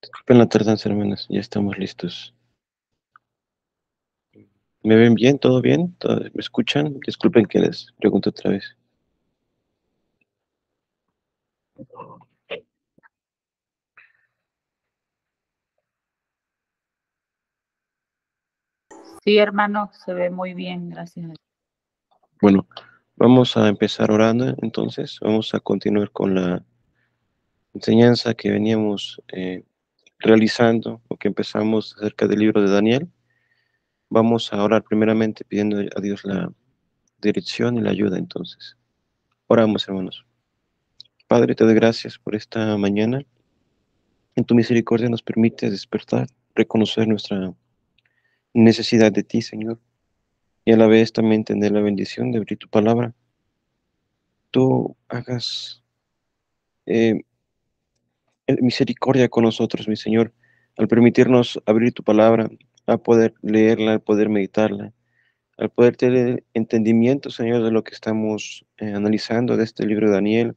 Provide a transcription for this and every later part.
Disculpen la tardanza, hermanas, ya estamos listos. ¿Me ven bien? ¿Todo bien? ¿Me escuchan? Disculpen que les pregunto otra vez. Sí, hermano, se ve muy bien, gracias. Bueno, vamos a empezar orando, entonces. Vamos a continuar con la enseñanza que veníamos realizando, o que empezamos acerca del libro de Daniel. Vamos a orar primeramente pidiendo a Dios la dirección y la ayuda, entonces. Oramos, hermanos. Padre, te doy gracias por esta mañana. En tu misericordia nos permites despertar, reconocer nuestra necesidad de ti, Señor, y a la vez también tener la bendición de abrir tu palabra. Tú hagas eh, misericordia con nosotros, mi Señor, al permitirnos abrir tu palabra, a poder leerla, al poder meditarla, al poder tener entendimiento, Señor, de lo que estamos analizando de este libro de Daniel.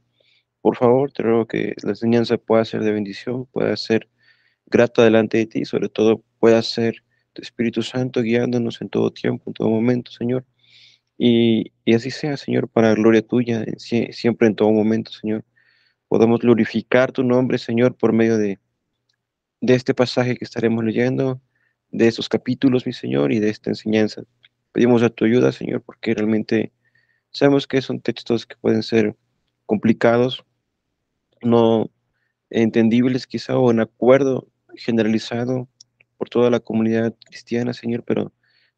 Por favor, te ruego que la enseñanza pueda ser de bendición, pueda ser grata delante de ti, sobre todo pueda ser tu Espíritu Santo guiándonos en todo tiempo, en todo momento, Señor. Y así sea, Señor, para gloria tuya, siempre en todo momento, Señor. Podamos glorificar tu nombre, Señor, por medio de este pasaje que estaremos leyendo, de estos capítulos, mi Señor, y de esta enseñanza. Pedimos a tu ayuda, Señor, porque realmente sabemos que son textos que pueden ser complicados, no entendibles quizá, o en acuerdo generalizado por toda la comunidad cristiana, Señor, pero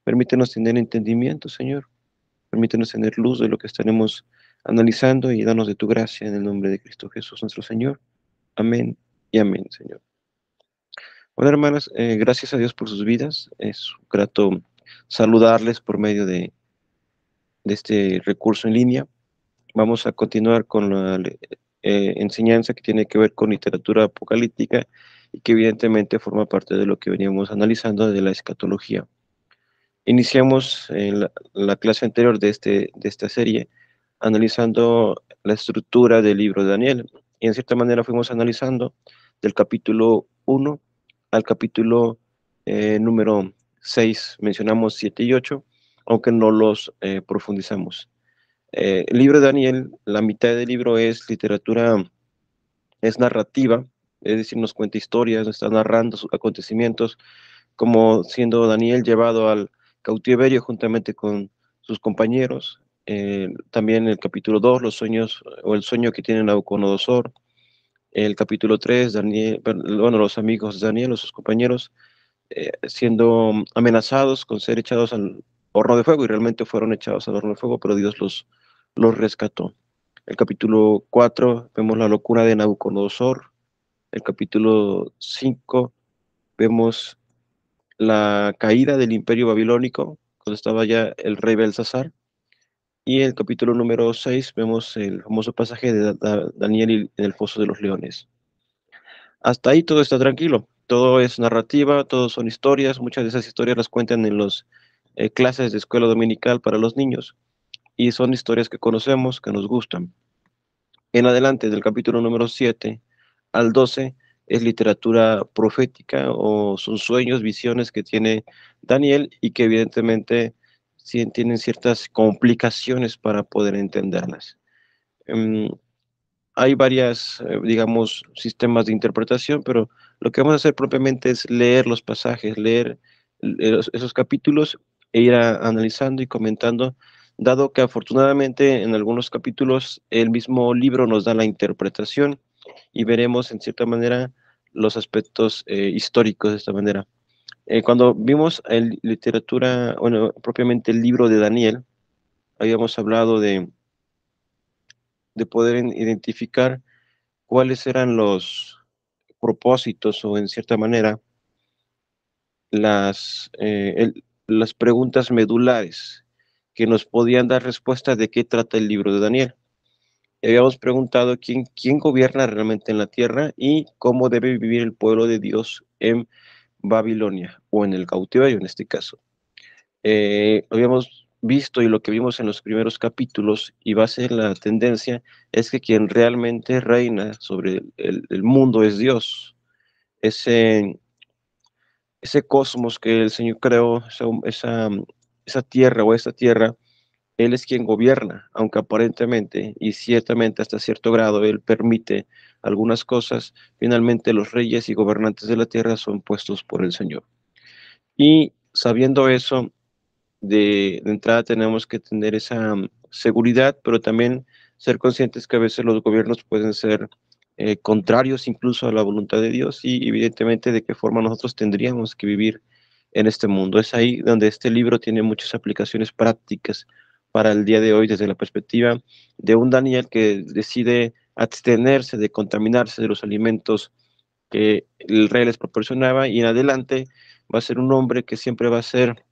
permítenos tener entendimiento, Señor. Permítenos tener luz de lo que estaremos analizando y danos de tu gracia en el nombre de Cristo Jesús nuestro Señor. Amén y amén, Señor. Bueno, hermanas, gracias a Dios por sus vidas. Es grato saludarles por medio de este recurso en línea. Vamos a continuar con la enseñanza que tiene que ver con literatura apocalíptica y que evidentemente forma parte de lo que veníamos analizando de la escatología. Iniciamos en la clase anterior de esta serie analizando la estructura del libro de Daniel y en cierta manera fuimos analizando del capítulo 1 al capítulo número 6. Mencionamos 7 y 8, aunque no los profundizamos. El libro de Daniel, la mitad del libro es literatura, es narrativa, es decir, nos cuenta historias, nos está narrando sus acontecimientos, como siendo Daniel llevado al cautiverio juntamente con sus compañeros. También el capítulo 2 los sueños, o el sueño que tiene Nabucodonosor. El capítulo 3 Daniel, bueno, los amigos de Daniel o sus compañeros siendo amenazados con ser echados al horno de fuego, y realmente fueron echados al horno de fuego, pero Dios los rescató. El capítulo 4 vemos la locura de Nabucodonosor. El capítulo 5 vemos la caída del imperio babilónico, cuando estaba ya el rey Belsasar. Y el capítulo número 6 vemos el famoso pasaje de Daniel en el foso de los leones. Hasta ahí todo está tranquilo, todo es narrativa, todo son historias, muchas de esas historias las cuentan en las clases de escuela dominical para los niños, y son historias que conocemos, que nos gustan. En adelante, del capítulo número 7 al 12, es literatura profética, o son sueños, visiones que tiene Daniel y que evidentemente sí tienen ciertas complicaciones para poder entenderlas. Um, Hay varias, digamos, sistemas de interpretación, pero lo que vamos a hacer propiamente es leer los pasajes, leer esos capítulos e ir analizando y comentando, dado que afortunadamente en algunos capítulos el mismo libro nos da la interpretación y veremos en cierta manera los aspectos históricos de esta manera. Cuando vimos en literatura, bueno, propiamente el libro de Daniel, habíamos hablado de poder identificar cuáles eran los propósitos, o en cierta manera las preguntas medulares que nos podían dar respuesta de qué trata el libro de Daniel. Y habíamos preguntado quién gobierna realmente en la tierra y cómo debe vivir el pueblo de Dios en Babilonia, o en el cautiverio en este caso. Habíamos visto, y lo que vimos en los primeros capítulos, y va a ser la tendencia, es que quien realmente reina sobre el mundo es Dios. ese, ese cosmos que el Señor creó, esa tierra o esta tierra, Él es quien gobierna, aunque aparentemente y ciertamente hasta cierto grado Él permite algunas cosas, finalmente los reyes y gobernantes de la tierra son puestos por el Señor. Y sabiendo eso, de entrada tenemos que tener esa seguridad, pero también ser conscientes que a veces los gobiernos pueden ser contrarios incluso a la voluntad de Dios y evidentemente de qué forma nosotros tendríamos que vivir en este mundo. Es ahí donde este libro tiene muchas aplicaciones prácticas para el día de hoy desde la perspectiva de un Daniel que decide abstenerse de contaminarse de los alimentos que el rey les proporcionaba y en adelante va a ser un hombre que siempre va a ser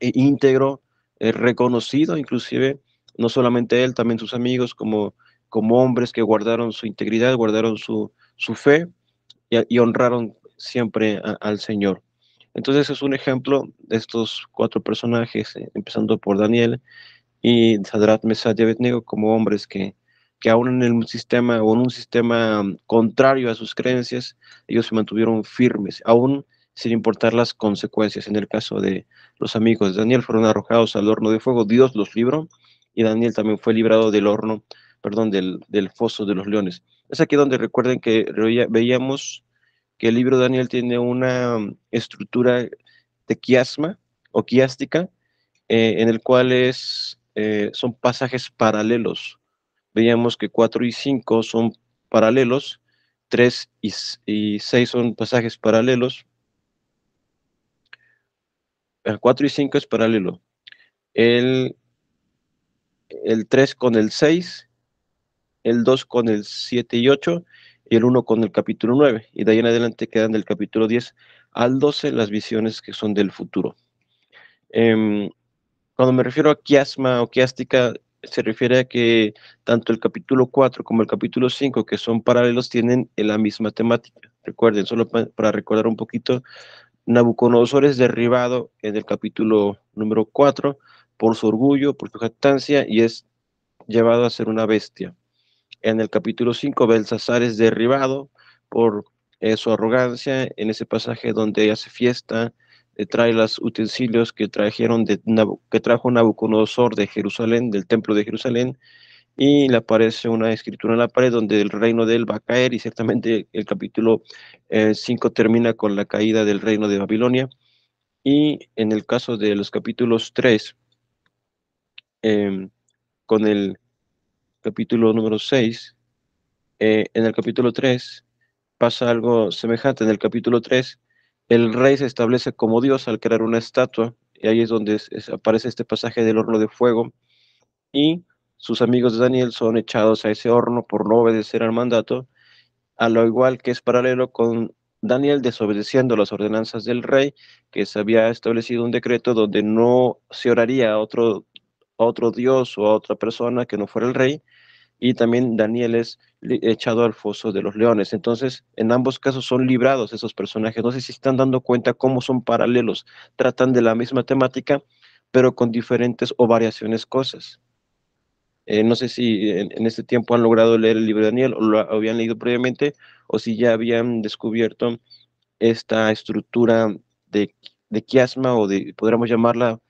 íntegro, reconocido inclusive, no solamente él, también sus amigos como hombres que guardaron su integridad, guardaron su fe y honraron siempre al Señor. Entonces es un ejemplo de estos cuatro personajes, empezando por Daniel y Sadrach, Mesach y Abednego como hombres que aún en el sistema o en un sistema contrario a sus creencias, ellos se mantuvieron firmes, aún sin importar las consecuencias. En el caso de los amigos de Daniel, fueron arrojados al horno de fuego, Dios los libró, y Daniel también fue librado del horno, perdón, del foso de los leones. Es aquí donde recuerden que veíamos que el libro de Daniel tiene una estructura de quiasma o quiástica, en el cual son pasajes paralelos. Veíamos que 4 y 5 son paralelos, 3 y 6 son pasajes paralelos, 4 y 5 es paralelo, el, el 3 con el 6, el 2 con el 7 y 8, y el 1 con el capítulo 9, y de ahí en adelante quedan del capítulo 10 al 12 las visiones que son del futuro. Cuando me refiero a quiasma o quiástica, se refiere a que tanto el capítulo 4 como el capítulo 5, que son paralelos, tienen la misma temática. Recuerden, solo para recordar un poquito, Nabucodonosor es derribado en el capítulo número 4 por su orgullo, por su jactancia, y es llevado a ser una bestia. En el capítulo 5, Belsasar es derribado por su arrogancia, en ese pasaje donde hace fiesta, trae los utensilios que que trajo Nabucodonosor de Jerusalén, del templo de Jerusalén, y le aparece una escritura en la pared donde el reino de él va a caer, y ciertamente el capítulo 5 termina con la caída del reino de Babilonia. Y en el caso de los capítulos 3, con el capítulo número 6, en el capítulo 3 pasa algo semejante. En el capítulo 3, el rey se establece como Dios al crear una estatua, y ahí es donde aparece este pasaje del horno de fuego, y sus amigos de Daniel son echados a ese horno por no obedecer al mandato, a lo igual que es paralelo con Daniel desobedeciendo las ordenanzas del rey, que se había establecido un decreto donde no se oraría a otro Dios o a otra persona que no fuera el rey, y también Daniel es echado al foso de los leones. Entonces, en ambos casos son librados esos personajes. No sé si están dando cuenta cómo son paralelos, tratan de la misma temática, pero con diferentes o variaciones cosas. No sé si en este tiempo han logrado leer el libro de Daniel o lo habían leído previamente, o si ya habían descubierto esta estructura de, de quiasma, o de, podríamos llamarla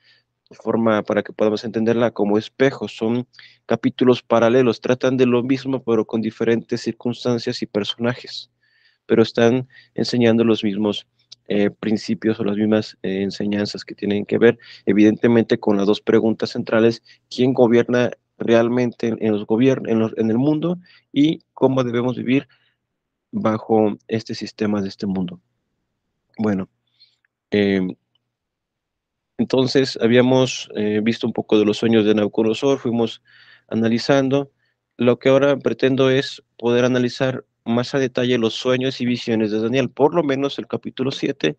forma para que podamos entenderla como espejos. Son capítulos paralelos, tratan de lo mismo pero con diferentes circunstancias y personajes, pero están enseñando los mismos principios o las mismas enseñanzas que tienen que ver evidentemente con las dos preguntas centrales: ¿quién gobierna realmente en los en el mundo, y cómo debemos vivir bajo este sistema de este mundo? Bueno, eh, entonces, habíamos visto un poco de los sueños de Nabucodonosor, fuimos analizando. Lo que ahora pretendo es poder analizar más a detalle los sueños y visiones de Daniel, por lo menos el capítulo 7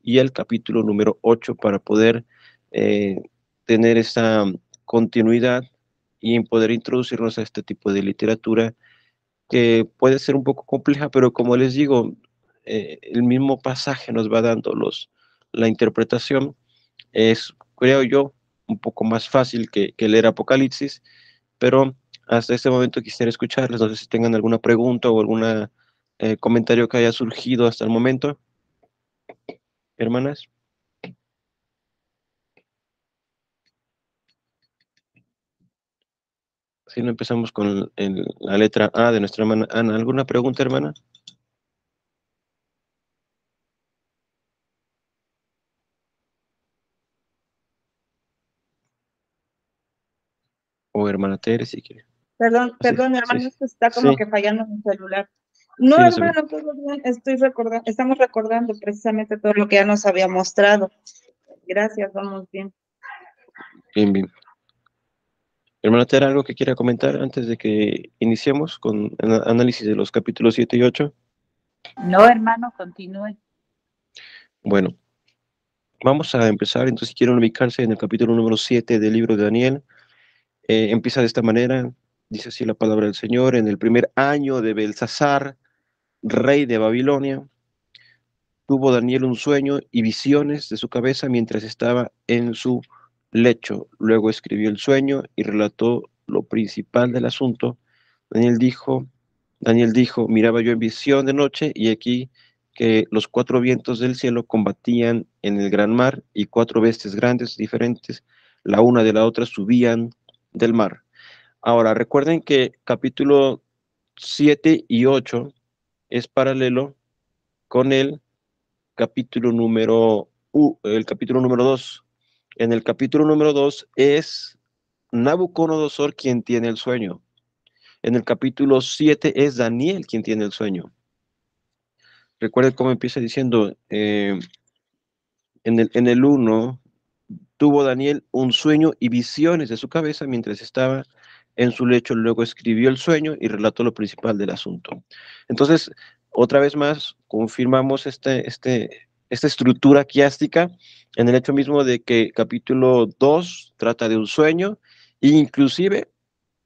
y el capítulo número 8, para poder eh, tener esa continuidad y poder introducirnos a este tipo de literatura que puede ser un poco compleja, pero como les digo, el mismo pasaje nos va dando la interpretación. Es, creo yo, un poco más fácil que leer Apocalipsis, pero hasta este momento quisiera escucharles, no sé si tengan alguna pregunta o alguna comentario que haya surgido hasta el momento, hermanas. Si no, empezamos con la letra A de nuestra hermana Ana. ¿Alguna pregunta, hermana? O hermana Tere, si quiere. Perdón, Sí, perdón, sí, hermano, esto está como sí, que fallando mi celular. sí, No, no se preocupe. hermano, todo bien, estamos recordando precisamente todo lo que ya nos había mostrado. Gracias, vamos bien. Bien, bien. Hermana Tere, ¿algo que quiera comentar antes de que iniciemos con el análisis de los capítulos 7 y 8? No, hermano, continúe. Bueno, vamos a empezar. Entonces, si quieren ubicarse en el capítulo número 7 del libro de Daniel. Empieza de esta manera, dice así la palabra del Señor: en el primer año de Belsasar, rey de Babilonia, tuvo Daniel un sueño y visiones de su cabeza mientras estaba en su lecho. Luego escribió el sueño y relató lo principal del asunto. Daniel dijo, miraba yo en visión de noche, y aquí que los cuatro vientos del cielo combatían en el gran mar, y cuatro bestias grandes diferentes, la una de la otra, subían del mar. Ahora, recuerden que capítulo 7 y 8 es paralelo con el capítulo número 2. En el capítulo número 2 es Nabucodonosor quien tiene el sueño. En el capítulo 7 es Daniel quien tiene el sueño. Recuerden cómo empieza diciendo, en el 1, tuvo Daniel un sueño y visiones de su cabeza mientras estaba en su lecho. Luego escribió el sueño y relató lo principal del asunto. Entonces, otra vez más, confirmamos esta estructura quiástica en el hecho mismo de que capítulo 2 trata de un sueño, e inclusive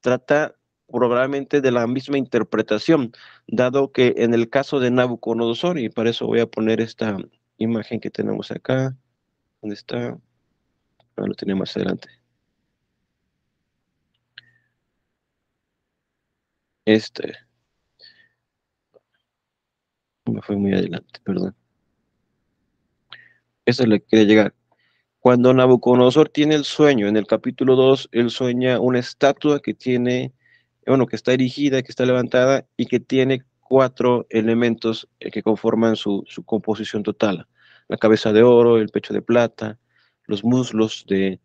trata probablemente de la misma interpretación, dado que en el caso de Nabucodonosor, y para eso voy a poner esta imagen que tenemos acá, ¿dónde está? Lo tenía más adelante. Este, me fue muy adelante, perdón. Eso le quería llegar. Cuando Nabucodonosor tiene el sueño, en el capítulo 2, él sueña una estatua que tiene, bueno, que está erigida, que está levantada y que tiene cuatro elementos que conforman su composición total: la cabeza de oro, el pecho de plata, los muslos de,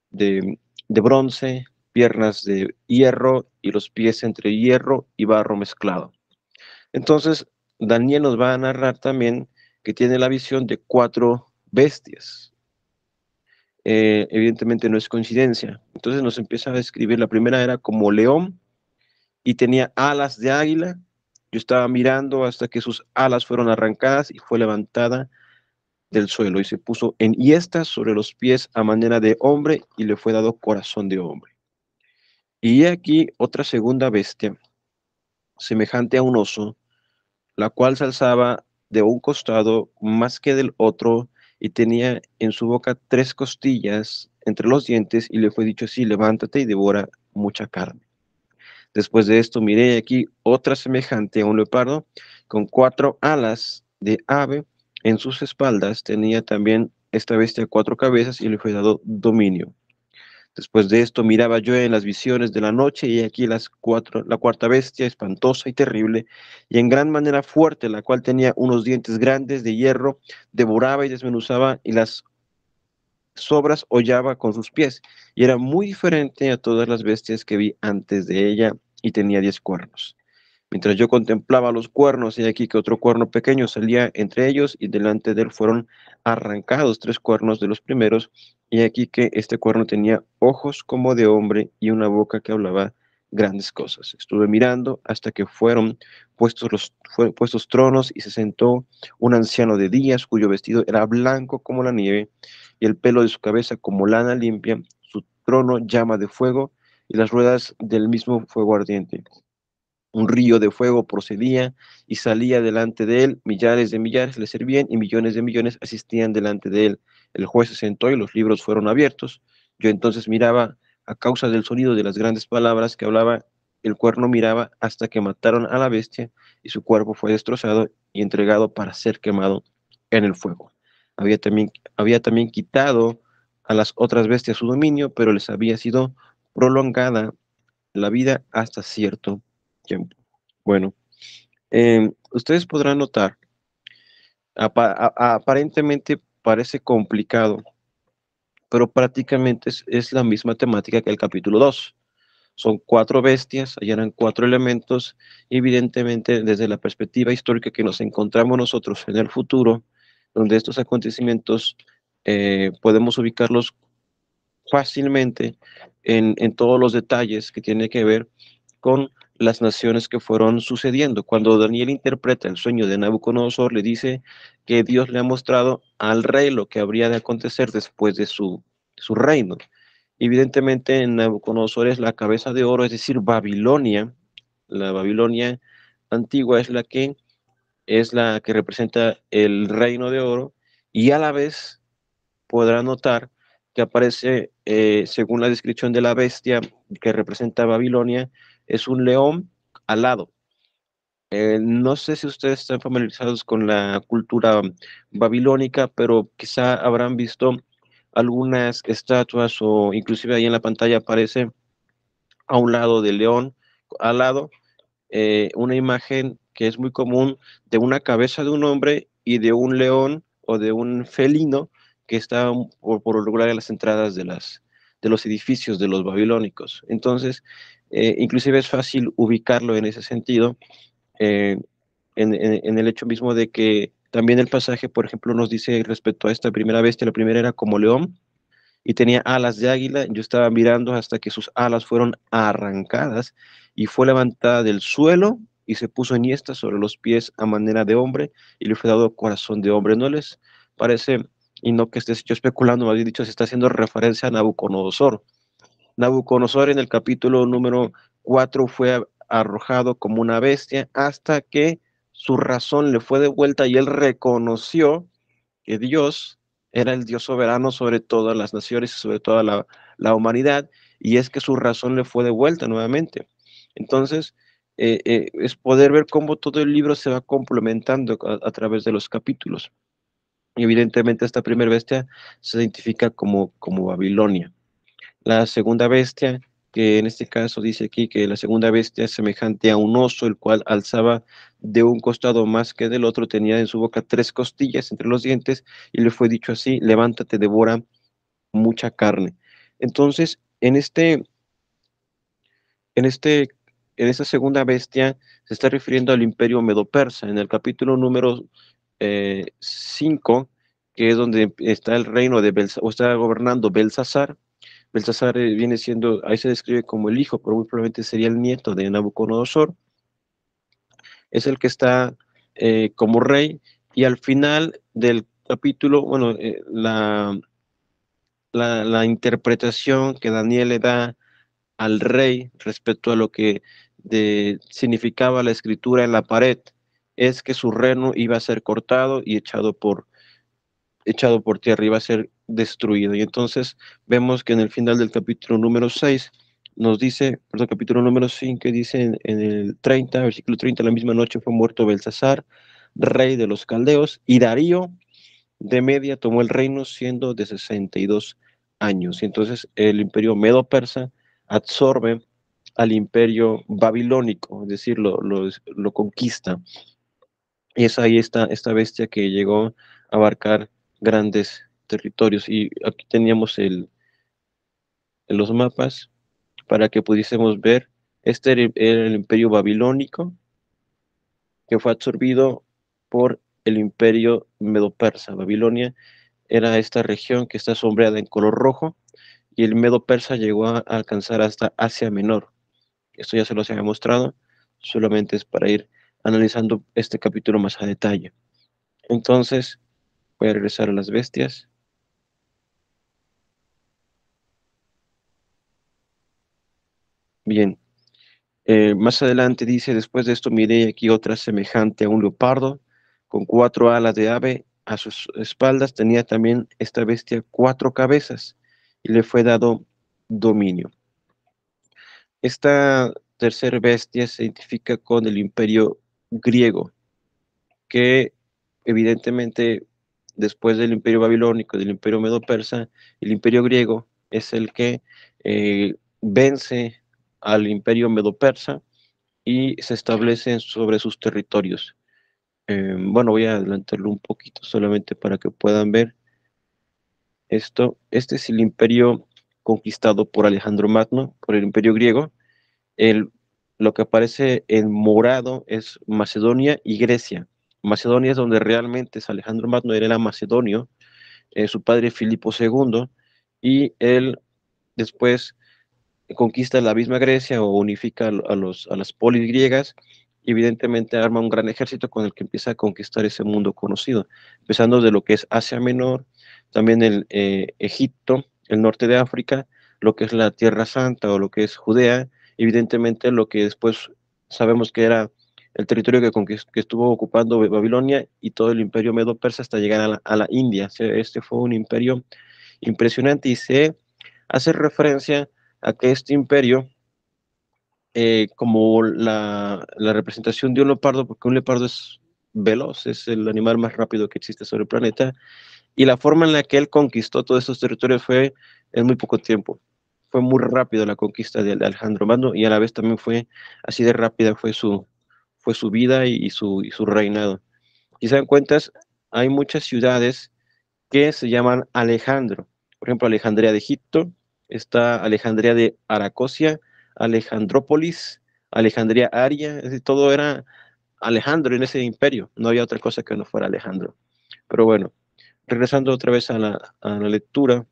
de bronce, piernas de hierro y los pies entre hierro y barro mezclado. Entonces, Daniel nos va a narrar también que tiene la visión de cuatro bestias. Evidentemente no es coincidencia. Entonces nos empieza a describir: la primera era como león y tenía alas de águila. Yo estaba mirando hasta que sus alas fueron arrancadas y fue levantada del suelo, y se puso enhiestas sobre los pies a manera de hombre, y le fue dado corazón de hombre. Y aquí otra segunda bestia, semejante a un oso, la cual se alzaba de un costado más que del otro, y tenía en su boca tres costillas entre los dientes, y le fue dicho así: levántate y devora mucha carne. Después de esto miré aquí otra semejante a un leopardo, con cuatro alas de ave en sus espaldas. Tenía también esta bestia cuatro cabezas, y le fue dado dominio. Después de esto miraba yo en las visiones de la noche, y aquí la cuarta bestia, espantosa y terrible, y en gran manera fuerte, la cual tenía unos dientes grandes de hierro, devoraba y desmenuzaba, y las sobras hollaba con sus pies, y era muy diferente a todas las bestias que vi antes de ella, y tenía 10 cuernos. Mientras yo contemplaba los cuernos, y aquí que otro cuerno pequeño salía entre ellos, y delante de él fueron arrancados tres cuernos de los primeros, y aquí que este cuerno tenía ojos como de hombre y una boca que hablaba grandes cosas. Estuve mirando hasta que fueron puestos tronos, y se sentó un anciano de días, cuyo vestido era blanco como la nieve, y el pelo de su cabeza como lana limpia. Su trono llama de fuego, y las ruedas del mismo fuego ardiente. Un río de fuego procedía y salía delante de él. Millares de millares le servían, y millones de millones asistían delante de él. El juez se sentó y los libros fueron abiertos. Yo entonces miraba, a causa del sonido de las grandes palabras que hablaba, el cuerno miraba hasta que mataron a la bestia y su cuerpo fue destrozado y entregado para ser quemado en el fuego. Había también quitado a las otras bestias su dominio, pero les había sido prolongada la vida hasta cierto tiempo. Bueno, ustedes podrán notar, aparentemente parece complicado, pero prácticamente es la misma temática que el capítulo 2. Son 4 bestias, allá eran 4 elementos, y evidentemente desde la perspectiva histórica que nos encontramos nosotros en el futuro, donde estos acontecimientos podemos ubicarlos fácilmente en todos los detalles que tiene que ver con las naciones que fueron sucediendo. Cuando Daniel interpreta el sueño de Nabucodonosor, le dice que Dios le ha mostrado al rey lo que habría de acontecer después de su reino. Evidentemente, Nabucodonosor es la cabeza de oro, es decir, Babilonia. La Babilonia antigua es la que representa el reino de oro, y a la vez podrá notar que aparece, según la descripción de la bestia que representa Babilonia, es un león alado. No sé si ustedes están familiarizados con la cultura babilónica, pero quizá habrán visto algunas estatuas o inclusive ahí en la pantalla aparece a un lado del león alado una imagen que es muy común de una cabeza de un hombre y de un león o de un felino que está por lo regular en las entradas de los edificios de los babilónicos. Entonces, inclusive es fácil ubicarlo en ese sentido, eh, en el hecho mismo de que también el pasaje, por ejemplo, nos dice respecto a esta primera bestia, la primera era como león y tenía alas de águila. Yo estaba mirando hasta que sus alas fueron arrancadas y fue levantada del suelo y se puso enhiesta sobre los pies a manera de hombre y le fue dado corazón de hombre. ¿No les parece? Y no que estés yo especulando, me había dicho, se está haciendo referencia a Nabucodonosor. Nabucodonosor en el capítulo número 4 fue arrojado como una bestia hasta que su razón le fue devuelta y él reconoció que Dios era el Dios soberano sobre todas las naciones y sobre toda la humanidad, y es que su razón le fue devuelta nuevamente. Entonces, es poder ver cómo todo el libro se va complementando a través de los capítulos. Y evidentemente esta primera bestia se identifica como Babilonia. La segunda bestia, que en este caso dice aquí que la segunda bestia es semejante a un oso, el cual alzaba de un costado más que del otro, tenía en su boca 3 costillas entre los dientes, y le fue dicho así: levántate, devora mucha carne. Entonces, en este, en esta segunda bestia se está refiriendo al imperio medo-persa. En el capítulo número 5, que es donde está el reino de Belsasar, o está gobernando Belsasar. Belsasar viene siendo, ahí se describe como el hijo, pero muy probablemente sería el nieto de Nabucodonosor. Es el que está como rey, y al final del capítulo, bueno, la interpretación que Daniel le da al rey respecto a lo que significaba la escritura en la pared es que su reino iba a ser cortado y echado por tierra, iba a ser destruido. Y entonces vemos que en el final del capítulo número 6 nos dice, perdón, capítulo número 5 dice en el 30, versículo 30: la misma noche fue muerto Belsasar, rey de los caldeos, y Darío de Media tomó el reino siendo de 62 años. Y entonces el imperio medo-persa absorbe al imperio babilónico, es decir, lo conquista. Y es ahí esta bestia que llegó a abarcar grandes territorios. Y aquí teníamos los mapas para que pudiésemos ver. Este era el imperio babilónico, que fue absorbido por el imperio medo-persa. Babilonia era esta región que está sombreada en color rojo, y el medo-persa llegó a alcanzar hasta Asia Menor. Esto ya se los había mostrado, solamente es para ir analizando este capítulo más a detalle. Entonces, voy a regresar a las bestias. Bien, más adelante dice: después de esto miré aquí otra semejante a un leopardo, con 4 alas de ave, a sus espaldas tenía también esta bestia 4 cabezas, y le fue dado dominio. Esta tercera bestia se identifica con el imperio griego, que evidentemente después del imperio babilónico, del imperio medo-persa, el imperio griego es el que vence al imperio medo-persa y se establece sobre sus territorios. Bueno, voy a adelantarlo un poquito solamente para que puedan ver esto. Este es el imperio conquistado por Alejandro Magno, por el imperio griego. El, lo que aparece en morado es Macedonia y Grecia. Macedonia es donde realmente es Alejandro Magno, él era macedonio, su padre Filipo II, y él después conquista la misma Grecia o unifica a las polis griegas, y evidentemente arma un gran ejército con el que empieza a conquistar ese mundo conocido, empezando de lo que es Asia Menor, también el Egipto, el norte de África, lo que es la Tierra Santa o lo que es Judea, evidentemente lo que después sabemos que era el territorio que estuvo ocupando Babilonia y todo el imperio medo-persa hasta llegar a la India. O sea, este fue un imperio impresionante y se hace referencia a que este imperio, como la representación de un leopardo, porque un leopardo es veloz, es el animal más rápido que existe sobre el planeta, y la forma en la que él conquistó todos estos territorios fue en muy poco tiempo. Fue muy rápido la conquista de Alejandro Magno y a la vez también fue así de rápida fue su vida y su reinado. Y se dan cuenta, hay muchas ciudades que se llaman Alejandro. Por ejemplo, Alejandría de Egipto, está Alejandría de Aracosia, Alejandrópolis, Alejandría Aria, es decir, todo era Alejandro en ese imperio, no había otra cosa que no fuera Alejandro. Pero bueno, regresando otra vez a la lectura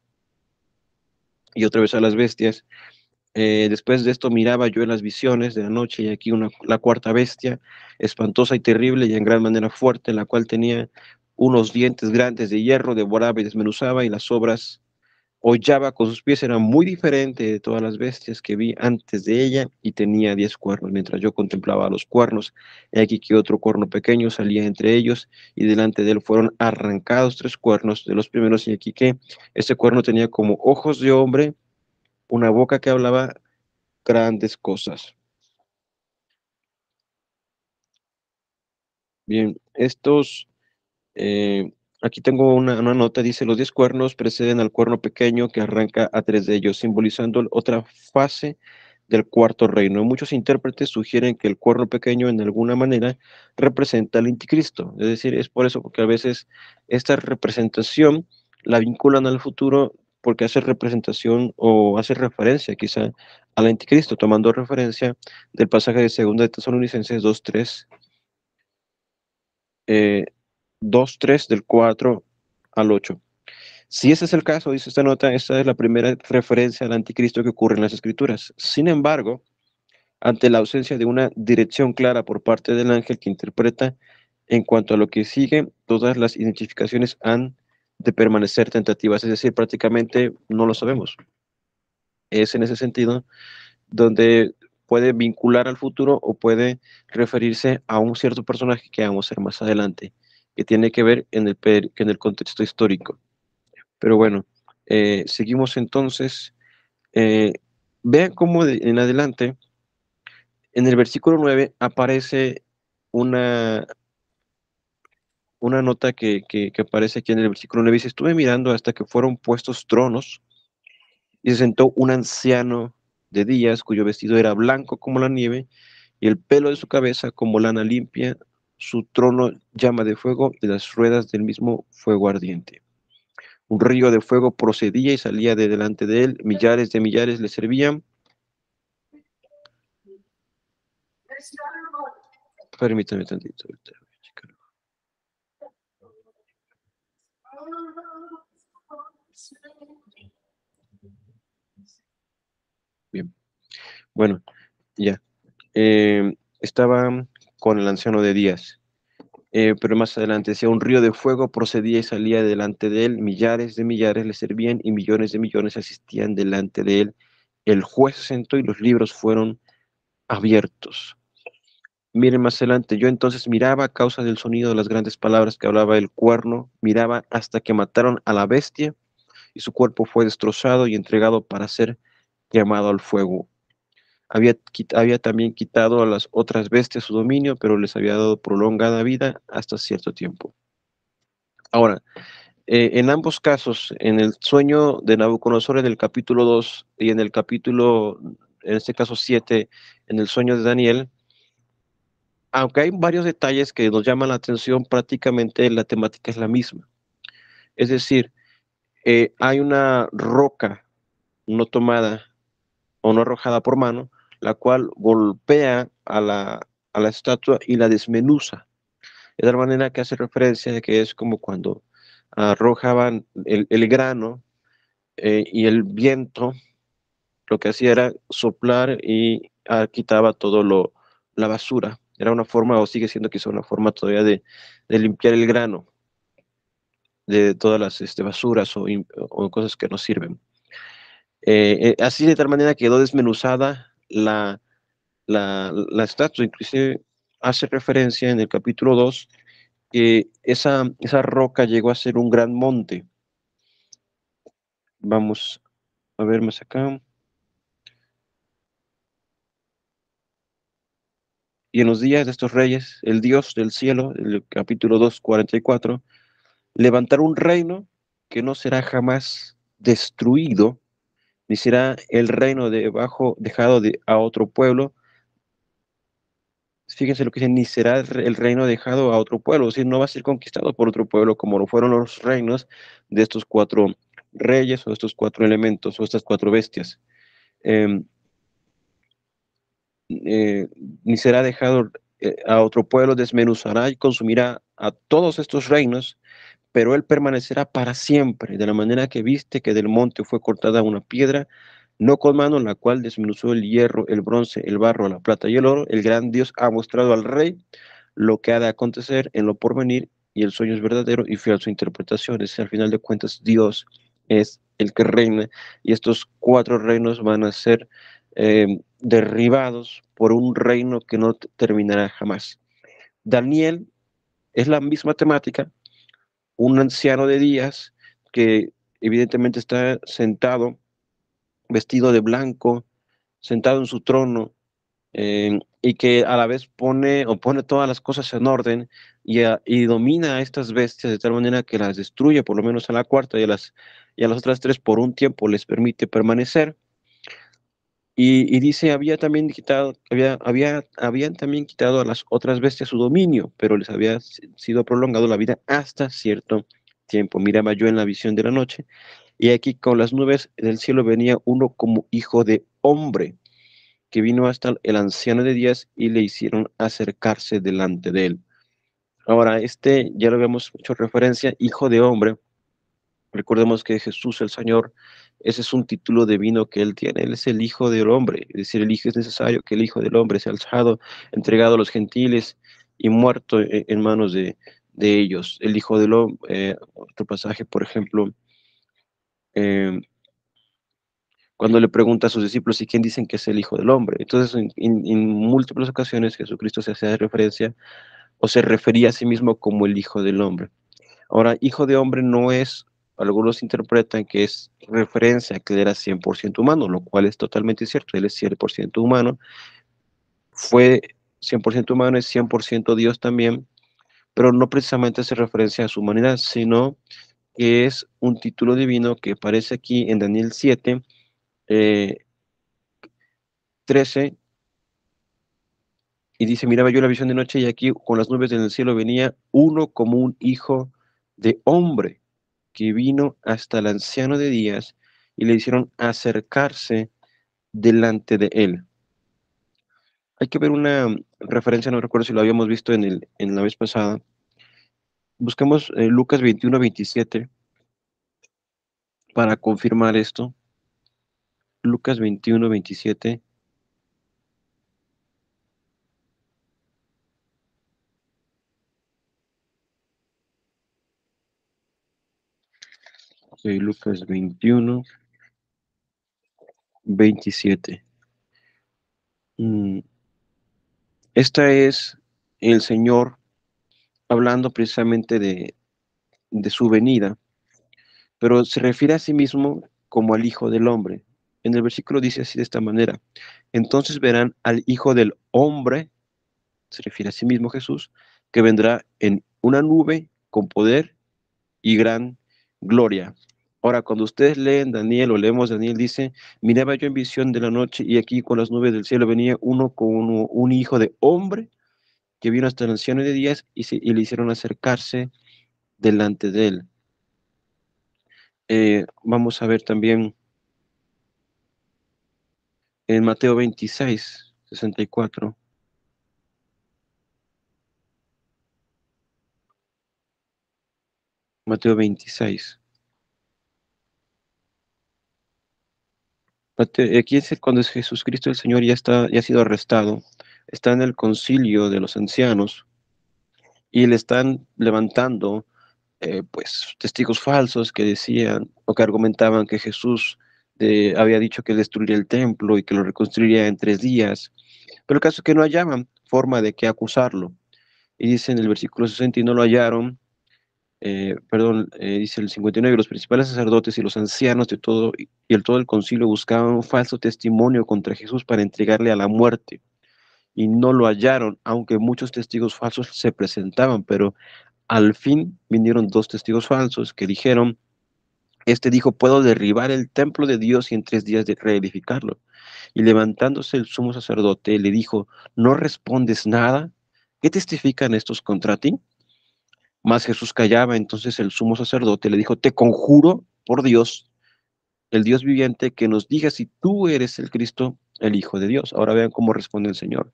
y otra vez a las bestias, después de esto miraba yo en las visiones de la noche y aquí la cuarta bestia, espantosa y terrible y en gran manera fuerte, la cual tenía unos dientes grandes de hierro, devoraba y desmenuzaba y las obras hollaba con sus pies, era muy diferente de todas las bestias que vi antes de ella y tenía 10 cuernos. Mientras yo contemplaba los cuernos, he aquí que otro cuerno pequeño salía entre ellos y delante de él fueron arrancados 3 cuernos de los primeros y aquí que ese cuerno tenía como ojos de hombre, una boca que hablaba grandes cosas. Bien, aquí tengo una nota, dice, los 10 cuernos preceden al cuerno pequeño que arranca a 3 de ellos, simbolizando otra fase del cuarto reino. Muchos intérpretes sugieren que el cuerno pequeño en alguna manera representa al anticristo, es decir, es por eso, porque a veces esta representación la vinculan al futuro porque hace representación o hace referencia quizá al anticristo, tomando referencia del pasaje de 2 de Tesalonicenses 2:3, eh, 2:3 del 4 al 8. Si ese es el caso, dice esta nota, esta es la primera referencia al anticristo que ocurre en las escrituras. Sin embargo, ante la ausencia de una dirección clara por parte del ángel que interpreta en cuanto a lo que sigue, todas las identificaciones han de permanecer tentativas, es decir, prácticamente no lo sabemos. Es en ese sentido donde puede vincular al futuro o puede referirse a un cierto personaje que vamos a ver más adelante, que tiene que ver en el contexto histórico. Pero bueno, seguimos entonces. Eh, Vean cómo en adelante, en el versículo 9 aparece una, una nota que aparece aquí en el versículo 9. Dice, estuve mirando hasta que fueron puestos tronos y se sentó un anciano de días cuyo vestido era blanco como la nieve y el pelo de su cabeza como lana limpia, su trono llama de fuego y las ruedas del mismo fuego ardiente. Un río de fuego procedía y salía de delante de él, millares de millares le servían. Permítame tantito. Bien, bueno, ya. Estaba con el anciano de días. Pero más adelante decía, un río de fuego procedía y salía delante de él, millares de millares le servían y millones de millones asistían delante de él. El juez se sentó y los libros fueron abiertos. Miren más adelante, yo entonces miraba a causa del sonido de las grandes palabras que hablaba el cuerno, miraba hasta que mataron a la bestia y su cuerpo fue destrozado y entregado para ser llamado al fuego. había también quitado a las otras bestias su dominio, pero les había dado prolongada vida hasta cierto tiempo. Ahora, en ambos casos, en el sueño de Nabucodonosor en el capítulo 2 y en el capítulo, en este caso 7, en el sueño de Daniel, aunque hay varios detalles que nos llaman la atención, prácticamente la temática es la misma. Es decir, hay una roca no tomada o no arrojada por mano, la cual golpea a la estatua y la desmenuza. De tal manera que hace referencia de que es como cuando arrojaban el grano y el viento, lo que hacía era soplar y quitaba todo la basura. Era una forma, o sigue siendo quizá una forma todavía de limpiar el grano de todas las basuras o cosas que no sirven. Así de tal manera quedó desmenuzada la estatua. Inclusive hace referencia en el capítulo 2 que esa roca llegó a ser un gran monte. Vamos a ver más acá. Y en los días de estos reyes, el Dios del cielo, el capítulo 2, 44, levantará un reino que no será jamás destruido, ni será el reino dejado a otro pueblo. Fíjense lo que dice, ni será el reino dejado a otro pueblo, es decir, no va a ser conquistado por otro pueblo como lo fueron los reinos de estos 4 reyes o estos 4 elementos o estas 4 bestias. Eh, eh, Ni será dejado a otro pueblo, desmenuzará y consumirá a todos estos reinos, pero él permanecerá para siempre, de la manera que viste que del monte fue cortada una piedra, no con mano, la cual desmenuzó el hierro, el bronce, el barro, la plata y el oro. El gran Dios ha mostrado al rey lo que ha de acontecer en lo porvenir, y el sueño es verdadero y fiel a su interpretación. Es, al final de cuentas, Dios es el que reina, y estos 4 reinos van a ser derribados por un reino que no terminará jamás. Daniel es la misma temática, un anciano de días que evidentemente está sentado, vestido de blanco, sentado en su trono, y que a la vez pone todas las cosas en orden y domina a estas bestias de tal manera que las destruye, por lo menos a la cuarta, y a las otras 3 por un tiempo les permite permanecer. Y dice, habían también quitado a las otras bestias su dominio, pero les había sido prolongado la vida hasta cierto tiempo. Miraba yo en la visión de la noche, y aquí con las nubes del cielo venía uno como hijo de hombre, que vino hasta el anciano de días y le hicieron acercarse delante de él. Ahora, ya lo habíamos hecho referencia, hijo de hombre. Recordemos que Jesús el Señor, ese es un título divino que Él tiene. Él es el Hijo del Hombre, es decir, el Hijo es necesario que el Hijo del Hombre sea alzado, entregado a los gentiles y muerto en manos de ellos. El Hijo del Hombre, otro pasaje, por ejemplo, eh, cuando le pregunta a sus discípulos, ¿y quién dicen que es el Hijo del Hombre? Entonces, en múltiples ocasiones Jesucristo se hacía referencia o se refería a sí mismo como el Hijo del Hombre. Ahora, hijo de hombre no es, algunos interpretan que es referencia a que él era 100% humano, lo cual es totalmente cierto. Él es 100% humano, fue 100% humano, es 100% Dios también, pero no precisamente hace referencia a su humanidad, sino que es un título divino que aparece aquí en Daniel 7, 13, y dice, miraba yo la visión de noche, y aquí con las nubes en el cielo venía uno como un hijo de hombre, que vino hasta el anciano de días y le hicieron acercarse delante de él. Hay que ver una referencia, no recuerdo si lo habíamos visto en la vez pasada. Buscamos Lucas 21-27 para confirmar esto. Lucas 21-27. Lucas 21-27. Esta es el Señor hablando precisamente de su venida, pero se refiere a sí mismo como al Hijo del Hombre. en el versículo dice así de esta manera: entonces verán al Hijo del Hombre, se refiere a sí mismo Jesús, que vendrá en una nube con poder y gran gloria. Ahora, cuando ustedes leen Daniel o leemos Daniel, dice: miraba yo en visión de la noche y aquí con las nubes del cielo venía uno como un hijo de hombre que vino hasta el anciano de días y le hicieron acercarse delante de él. Vamos a ver también en Mateo 26, 64. Mateo 26. Aquí es cuando es Jesús Cristo el Señor ya ha sido arrestado, está en el concilio de los ancianos y le están levantando pues testigos falsos que decían o que argumentaban que Jesús había dicho que destruiría el templo y que lo reconstruiría en 3 días, pero el caso es que no hallaban forma de qué acusarlo. Y dice en el versículo 60, y no lo hallaron, dice el 59, los principales sacerdotes y los ancianos de todo todo el concilio buscaban un falso testimonio contra Jesús para entregarle a la muerte, y no lo hallaron, aunque muchos testigos falsos se presentaban, pero al fin vinieron 2 testigos falsos que dijeron: este dijo, puedo derribar el templo de Dios y en 3 días de reedificarlo. Y levantándose el sumo sacerdote le dijo: ¿no respondes nada? ¿Qué testifican estos contra ti? Mas Jesús callaba. Entonces el sumo sacerdote le dijo: te conjuro por Dios, el Dios viviente, que nos digas si tú eres el Cristo, el Hijo de Dios. Ahora vean cómo responde el Señor.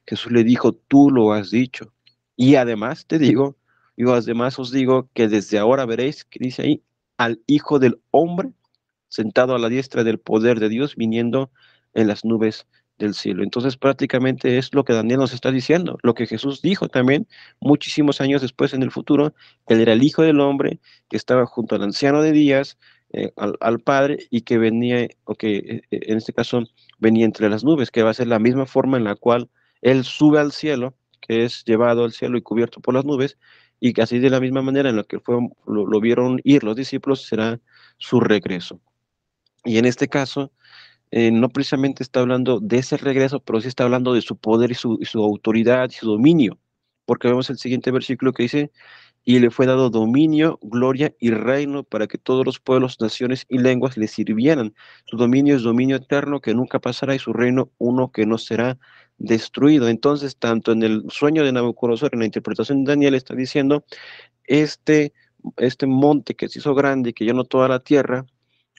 Jesús le dijo: tú lo has dicho. Y además te digo, además os digo que desde ahora veréis, que dice ahí, al Hijo del Hombre sentado a la diestra del poder de Dios, viniendo en las nubes del cielo. Entonces prácticamente es lo que Daniel nos está diciendo, lo que Jesús dijo también muchísimos años después en el futuro, que él era el Hijo del Hombre, que estaba junto al anciano de días, al Padre, y que venía, o que en este caso venía entre las nubes, que va a ser la misma forma en la cual él sube al cielo, que es llevado al cielo y cubierto por las nubes, y que así de la misma manera en la que lo vieron ir los discípulos será su regreso. Y en este caso, no precisamente está hablando de ese regreso, pero sí está hablando de su poder y su autoridad y su dominio, porque vemos el siguiente versículo que dice: y le fue dado dominio, gloria y reino para que todos los pueblos, naciones y lenguas le sirvieran. Su dominio es dominio eterno que nunca pasará y su reino uno que no será destruido. Entonces, tanto en el sueño de Nabucodonosor, en la interpretación de Daniel, está diciendo: este, este monte que se hizo grande y que llenó toda la tierra,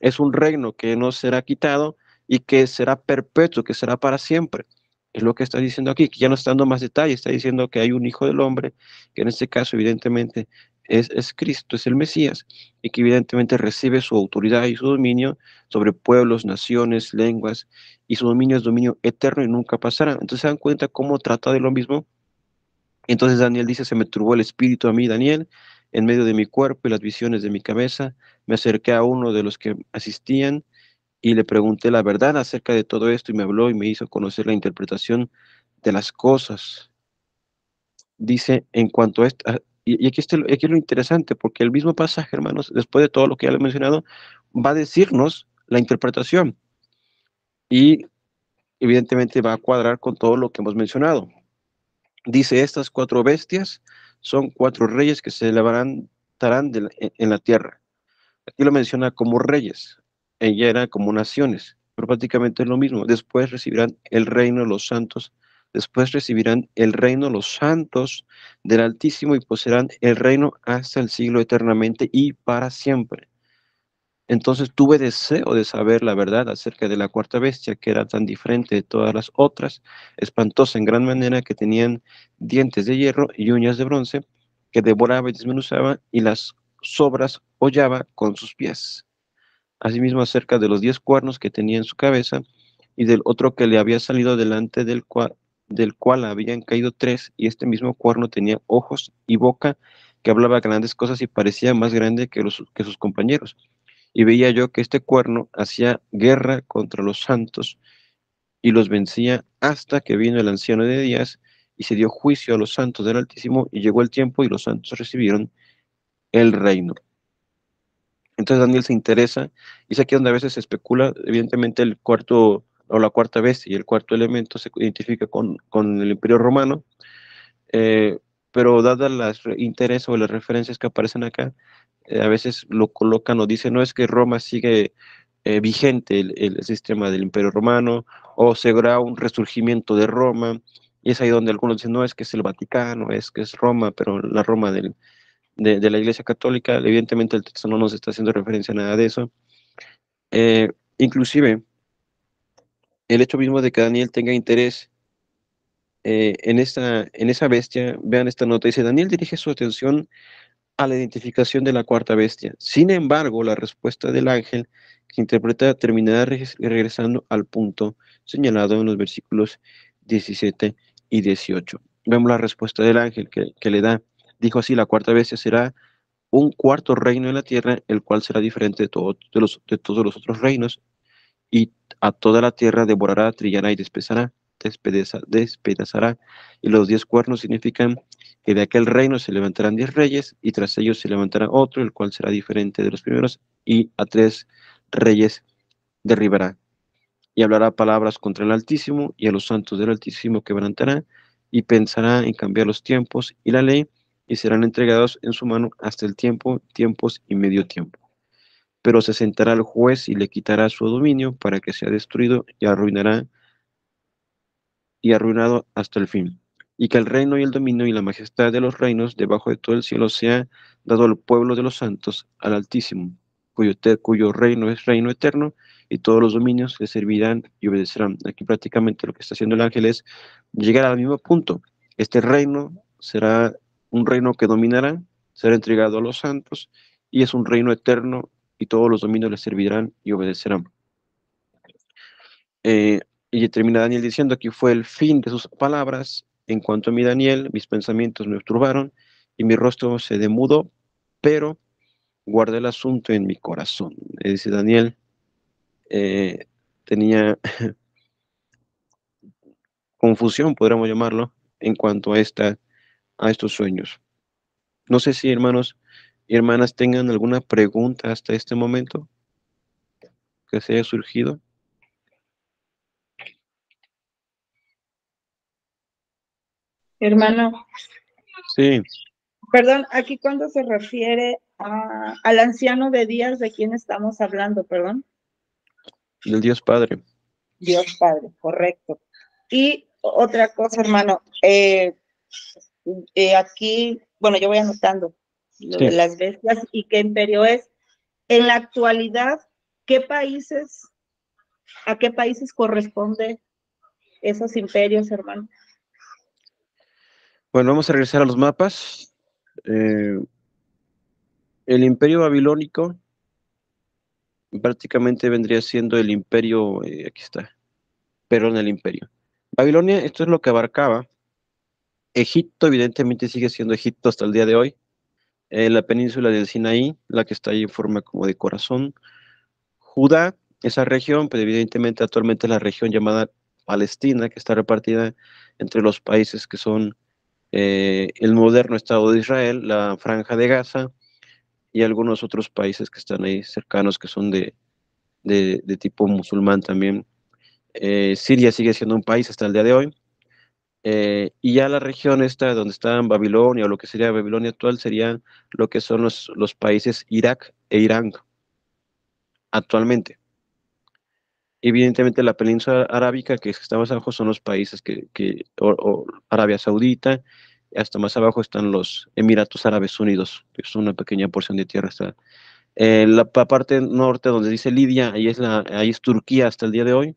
es un reino que no será quitado y que será perpetuo, que será para siempre. Es lo que está diciendo aquí, que ya no está dando más detalles, está diciendo que hay un Hijo del Hombre, que en este caso evidentemente es Cristo, es el Mesías, y que evidentemente recibe su autoridad y su dominio sobre pueblos, naciones, lenguas, y su dominio es dominio eterno y nunca pasará. Entonces se dan cuenta cómo trata de lo mismo. Entonces Daniel dice: se me turbó el espíritu a mí, Daniel, en medio de mi cuerpo y las visiones de mi cabeza. Me acerqué a uno de los que asistían y le pregunté la verdad acerca de todo esto, y me habló y me hizo conocer la interpretación de las cosas. Dice en cuanto a esto, y aquí es lo interesante, porque el mismo pasaje, hermanos, después de todo lo que ya le he mencionado, va a decirnos la interpretación y evidentemente va a cuadrar con todo lo que hemos mencionado. Dice: estas 4 bestias son 4 reyes que se levantarán en la tierra. Aquí lo menciona como reyes, ella era como naciones, pero prácticamente es lo mismo. Después recibirán el reino los santos, después recibirán el reino los santos del Altísimo y poseerán el reino hasta el siglo eternamente y para siempre. Entonces tuve deseo de saber la verdad acerca de la 4 bestia, que era tan diferente de todas las otras, espantosa en gran manera, que tenían dientes de hierro y uñas de bronce, que devoraba y desmenuzaba, y las sobras hollaba con sus pies. Asimismo acerca de los 10 cuernos que tenía en su cabeza, y del otro que le había salido delante, del cual habían caído 3, y este mismo cuerno tenía ojos y boca, que hablaba grandes cosas y parecía más grande que sus compañeros. Y veía yo que este cuerno hacía guerra contra los santos y los vencía hasta que vino el anciano de días y se dio juicio a los santos del Altísimo, y llegó el tiempo y los santos recibieron el reino. Entonces Daniel se interesa, y es aquí donde a veces se especula. Evidentemente el cuarto o la cuarta bestia y el cuarto elemento se identifica con el Imperio Romano, eh, pero dadas las intereses o las referencias que aparecen acá, a veces lo colocan o dicen, no es que Roma sigue vigente el sistema del Imperio Romano, o se verá un resurgimiento de Roma, y es ahí donde algunos dicen, no, es que es el Vaticano, es que es Roma, pero la Roma de la Iglesia Católica. Evidentemente el texto no nos está haciendo referencia a nada de eso. Inclusive, el hecho mismo de que Daniel tenga interés en esa bestia, vean esta nota, dice, Daniel dirige su atención a la identificación de la cuarta bestia. Sin embargo, la respuesta del ángel que interpreta terminará regresando al punto señalado en los versículos 17 y 18. Vemos la respuesta del ángel que le da. Dijo así, la cuarta bestia será un cuarto reino en la tierra, el cual será diferente de todos los otros reinos, y a toda la tierra devorará, trillará y despedazará. Y los 10 cuernos significan que de aquel reino se levantarán 10 reyes, y tras ellos se levantará otro, el cual será diferente de los primeros, y a 3 reyes derribará. Y hablará palabras contra el Altísimo, y a los santos del Altísimo quebrantará, y pensará en cambiar los tiempos y la ley, y serán entregados en su mano hasta el tiempo, tiempos y medio tiempo. Pero se sentará el juez y le quitará su dominio para que sea destruido y arruinado hasta el fin. Y que el reino y el dominio y la majestad de los reinos debajo de todo el cielo sea dado al pueblo de los santos, al Altísimo, cuyo reino es reino eterno, y todos los dominios le servirán y obedecerán. Aquí prácticamente lo que está haciendo el ángel es llegar al mismo punto. Este reino será un reino que dominará, será entregado a los santos, y es un reino eterno, y todos los dominios le servirán y obedecerán. Eh, y termina Daniel diciendo, aquí fue el fin de sus palabras. En cuanto a mí, Daniel, mis pensamientos me turbaron y mi rostro se demudó, pero guardé el asunto en mi corazón. Es decir, Daniel tenía confusión, podríamos llamarlo, en cuanto a estos sueños. No sé si hermanos y hermanas tengan alguna pregunta hasta este momento que se haya surgido. Hermano, Sí, perdón, aquí cuando se refiere al anciano de días, ¿de quién estamos hablando? Perdón. del Dios Padre. Dios Padre, correcto. Y otra cosa, hermano, aquí, bueno, yo voy anotando lo de Sí. las bestias y qué imperio es. En la actualidad, ¿a qué países corresponde esos imperios, hermano? Bueno, vamos a regresar a los mapas. El imperio babilónico prácticamente vendría siendo el imperio, aquí está, Perón el imperio. Babilonia, esto es lo que abarcaba. Egipto, evidentemente sigue siendo Egipto hasta el día de hoy. La península del Sinaí, la que está ahí en forma como de corazón. Judá, esa región, pero evidentemente actualmente la región llamada Palestina, que está repartida entre los países que son el moderno Estado de Israel, la Franja de Gaza y algunos otros países que están ahí cercanos, que son de tipo musulmán también. Siria sigue siendo un país hasta el día de hoy. Y ya la región esta donde está en Babilonia, o lo que sería Babilonia actual, serían lo que son los países Irak e Irán actualmente. Evidentemente la península arábica, que está más abajo, son los países o Arabia Saudita, hasta más abajo están los Emiratos Árabes Unidos, que es una pequeña porción de tierra. Está. La parte norte, donde dice Lidia, ahí es Turquía hasta el día de hoy.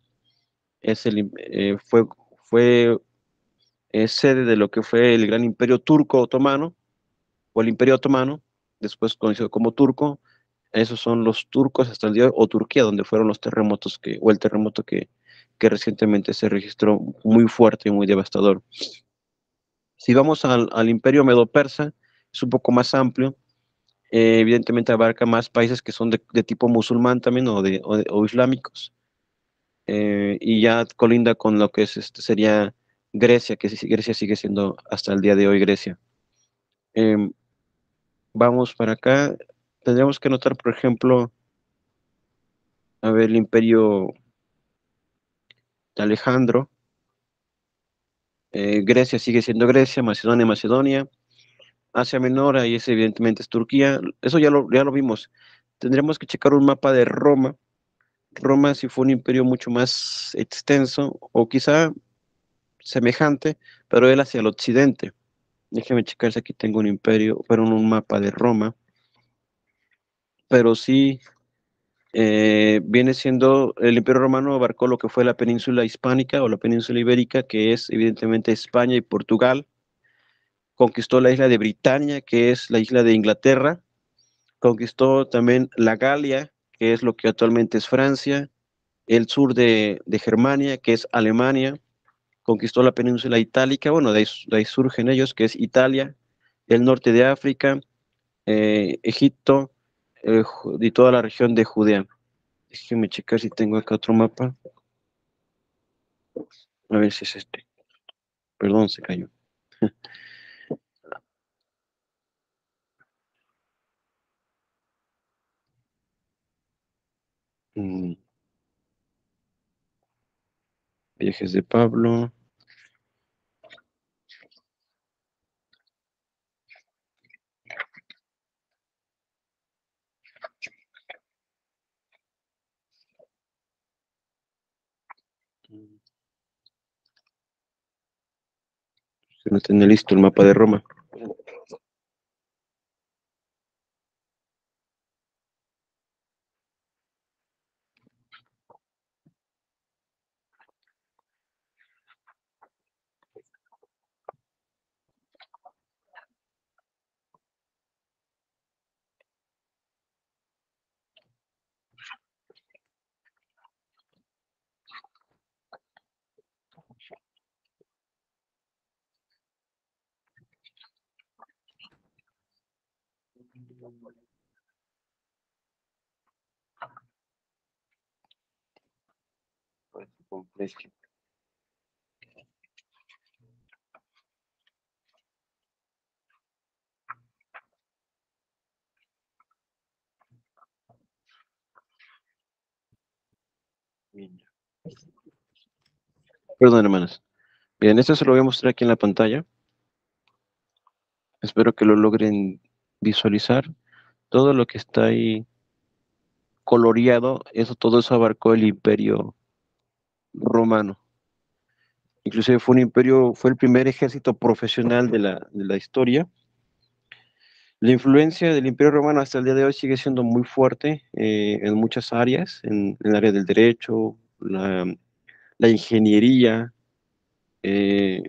Fue sede de lo que fue el gran imperio turco otomano, o el imperio otomano, después conocido como turco. Esos son los turcos hasta el día de hoy, o Turquía, donde fueron los terremotos o el terremoto que recientemente se registró muy fuerte y muy devastador. Si vamos al imperio medo-persa, es un poco más amplio. Evidentemente abarca más países que son de tipo musulmán también, o islámicos. Y ya colinda con lo que sería Grecia, que Grecia sigue siendo hasta el día de hoy Grecia. Vamos para acá. tendríamos que notar, por ejemplo, a ver, el imperio de Alejandro, Grecia sigue siendo Grecia, Macedonia, Macedonia, Asia Menor, ahí es evidentemente es Turquía, eso ya lo vimos. Tendríamos que checar un mapa de Roma. Roma sí fue un imperio mucho más extenso, o quizá semejante, pero él hacia el occidente. Déjeme checar si aquí tengo un imperio, pero un mapa de Roma. Pero sí, viene siendo, el Imperio Romano abarcó lo que fue la península hispánica o la península ibérica, que es evidentemente España y Portugal. Conquistó la isla de Britania, que es la isla de Inglaterra. Conquistó también la Galia, que es lo que actualmente es Francia. El sur de Germania, que es Alemania. Conquistó la península itálica, bueno, de ahí surgen ellos, que es Italia. El norte de África, Egipto, y toda la región de Judea. Déjenme checar si tengo acá otro mapa. A ver si es este. Perdón, se cayó. Mm, Viajes de Pablo. Mm, Se no tiene listo el mapa de Roma. Perdón, hermanos. Bien, esto se lo voy a mostrar aquí en la pantalla. Espero que lo logren visualizar. Todo lo que está ahí coloreado, todo eso abarcó el imperio romano. Inclusive fue el primer ejército profesional de la historia. La influencia del Imperio Romano hasta el día de hoy sigue siendo muy fuerte en muchas áreas, en el área del derecho, la ingeniería, eh,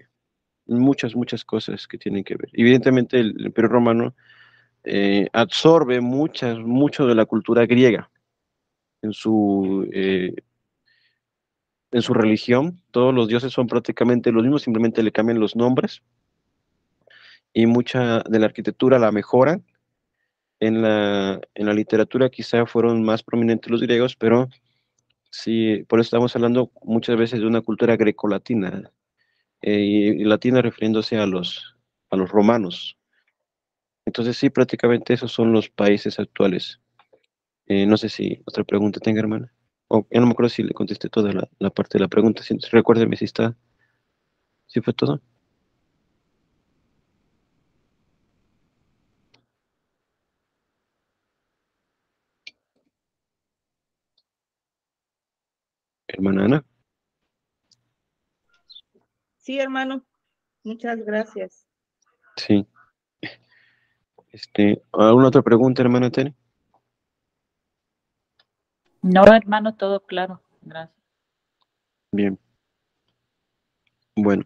muchas cosas que tienen que ver. Evidentemente el Imperio Romano absorbe mucho de la cultura griega en en su religión. Todos los dioses son prácticamente los mismos, simplemente le cambian los nombres y mucha de la arquitectura la mejoran. En la literatura quizá fueron más prominentes los griegos, pero sí, por eso estamos hablando muchas veces de una cultura grecolatina, y latina refiriéndose a los romanos. Entonces sí, prácticamente esos son los países actuales. No sé si otra pregunta tenga, hermana. O ya no me acuerdo si le contesté toda la parte de la pregunta. Recuérdeme si está, si fue todo. Hermana Ana. Sí, hermano, muchas gracias. Sí. ¿Alguna otra pregunta, hermana Tere? No, hermano, todo claro. Gracias. Bien. Bueno,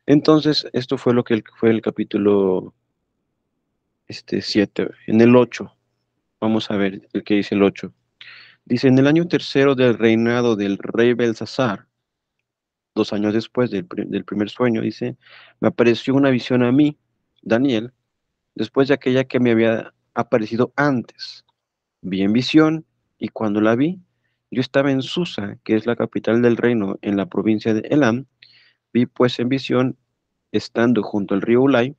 entonces esto fue lo que fue el capítulo 7. En el 8, vamos a ver el que dice el 8. Dice, en el año tercero del reinado del rey Belsasar, 2 años después del primer sueño, dice, me apareció una visión a mí, Daniel, después de aquella que me había aparecido antes. Vi en visión, y cuando la vi, yo estaba en Susa, que es la capital del reino en la provincia de Elam. Vi pues en visión, estando junto al río Ulai,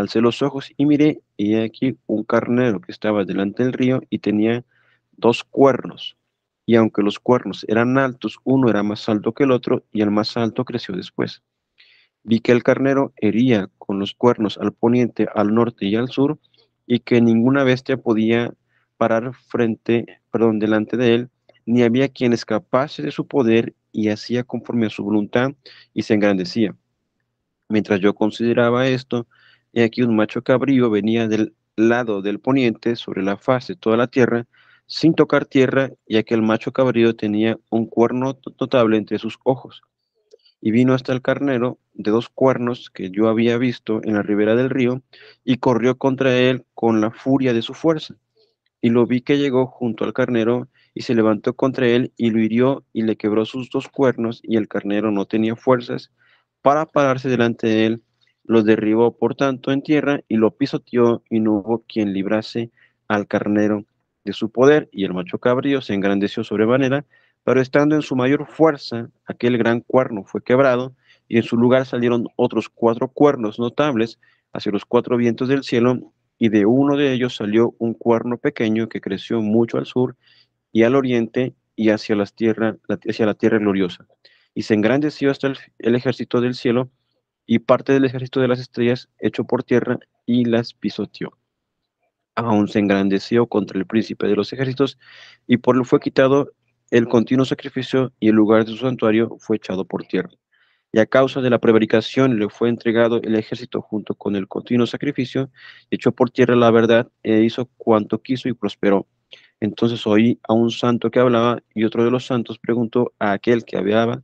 Alcé los ojos y miré, y he aquí un carnero que estaba delante del río y tenía 2 cuernos. Y aunque los cuernos eran altos, uno era más alto que el otro, y el más alto creció después. Vi que el carnero hería con los cuernos al poniente, al norte y al sur, y que ninguna bestia podía parar delante de él, ni había quien escapase de su poder, y hacía conforme a su voluntad, y se engrandecía. Mientras yo consideraba esto, he aquí un macho cabrío venía del lado del poniente sobre la faz de toda la tierra, sin tocar tierra, y aquel macho cabrío tenía un cuerno notable entre sus ojos. Y vino hasta el carnero de 2 cuernos que yo había visto en la ribera del río, y corrió contra él con la furia de su fuerza. Y lo vi que llegó junto al carnero, y se levantó contra él, y lo hirió, y le quebró sus 2 cuernos, y el carnero no tenía fuerzas para pararse delante de él. Lo derribó, por tanto, en tierra, y lo pisoteó, y no hubo quien librase al carnero de su poder, y el macho cabrío se engrandeció sobremanera, pero estando en su mayor fuerza, aquel gran cuerno fue quebrado, y en su lugar salieron otros 4 cuernos notables hacia los 4 vientos del cielo, y de uno de ellos salió un cuerno pequeño que creció mucho al sur y al oriente y hacia la tierra gloriosa. Y se engrandeció hasta el ejército del cielo, y parte del ejército de las estrellas echó por tierra y las pisoteó. Aún se engrandeció contra el príncipe de los ejércitos, y por él fue quitado el continuo sacrificio, y el lugar de su santuario fue echado por tierra. Y a causa de la prevaricación le fue entregado el ejército junto con el continuo sacrificio, echó por tierra la verdad, e hizo cuanto quiso y prosperó. Entonces oí a un santo que hablaba, y otro de los santos preguntó a aquel que hablaba: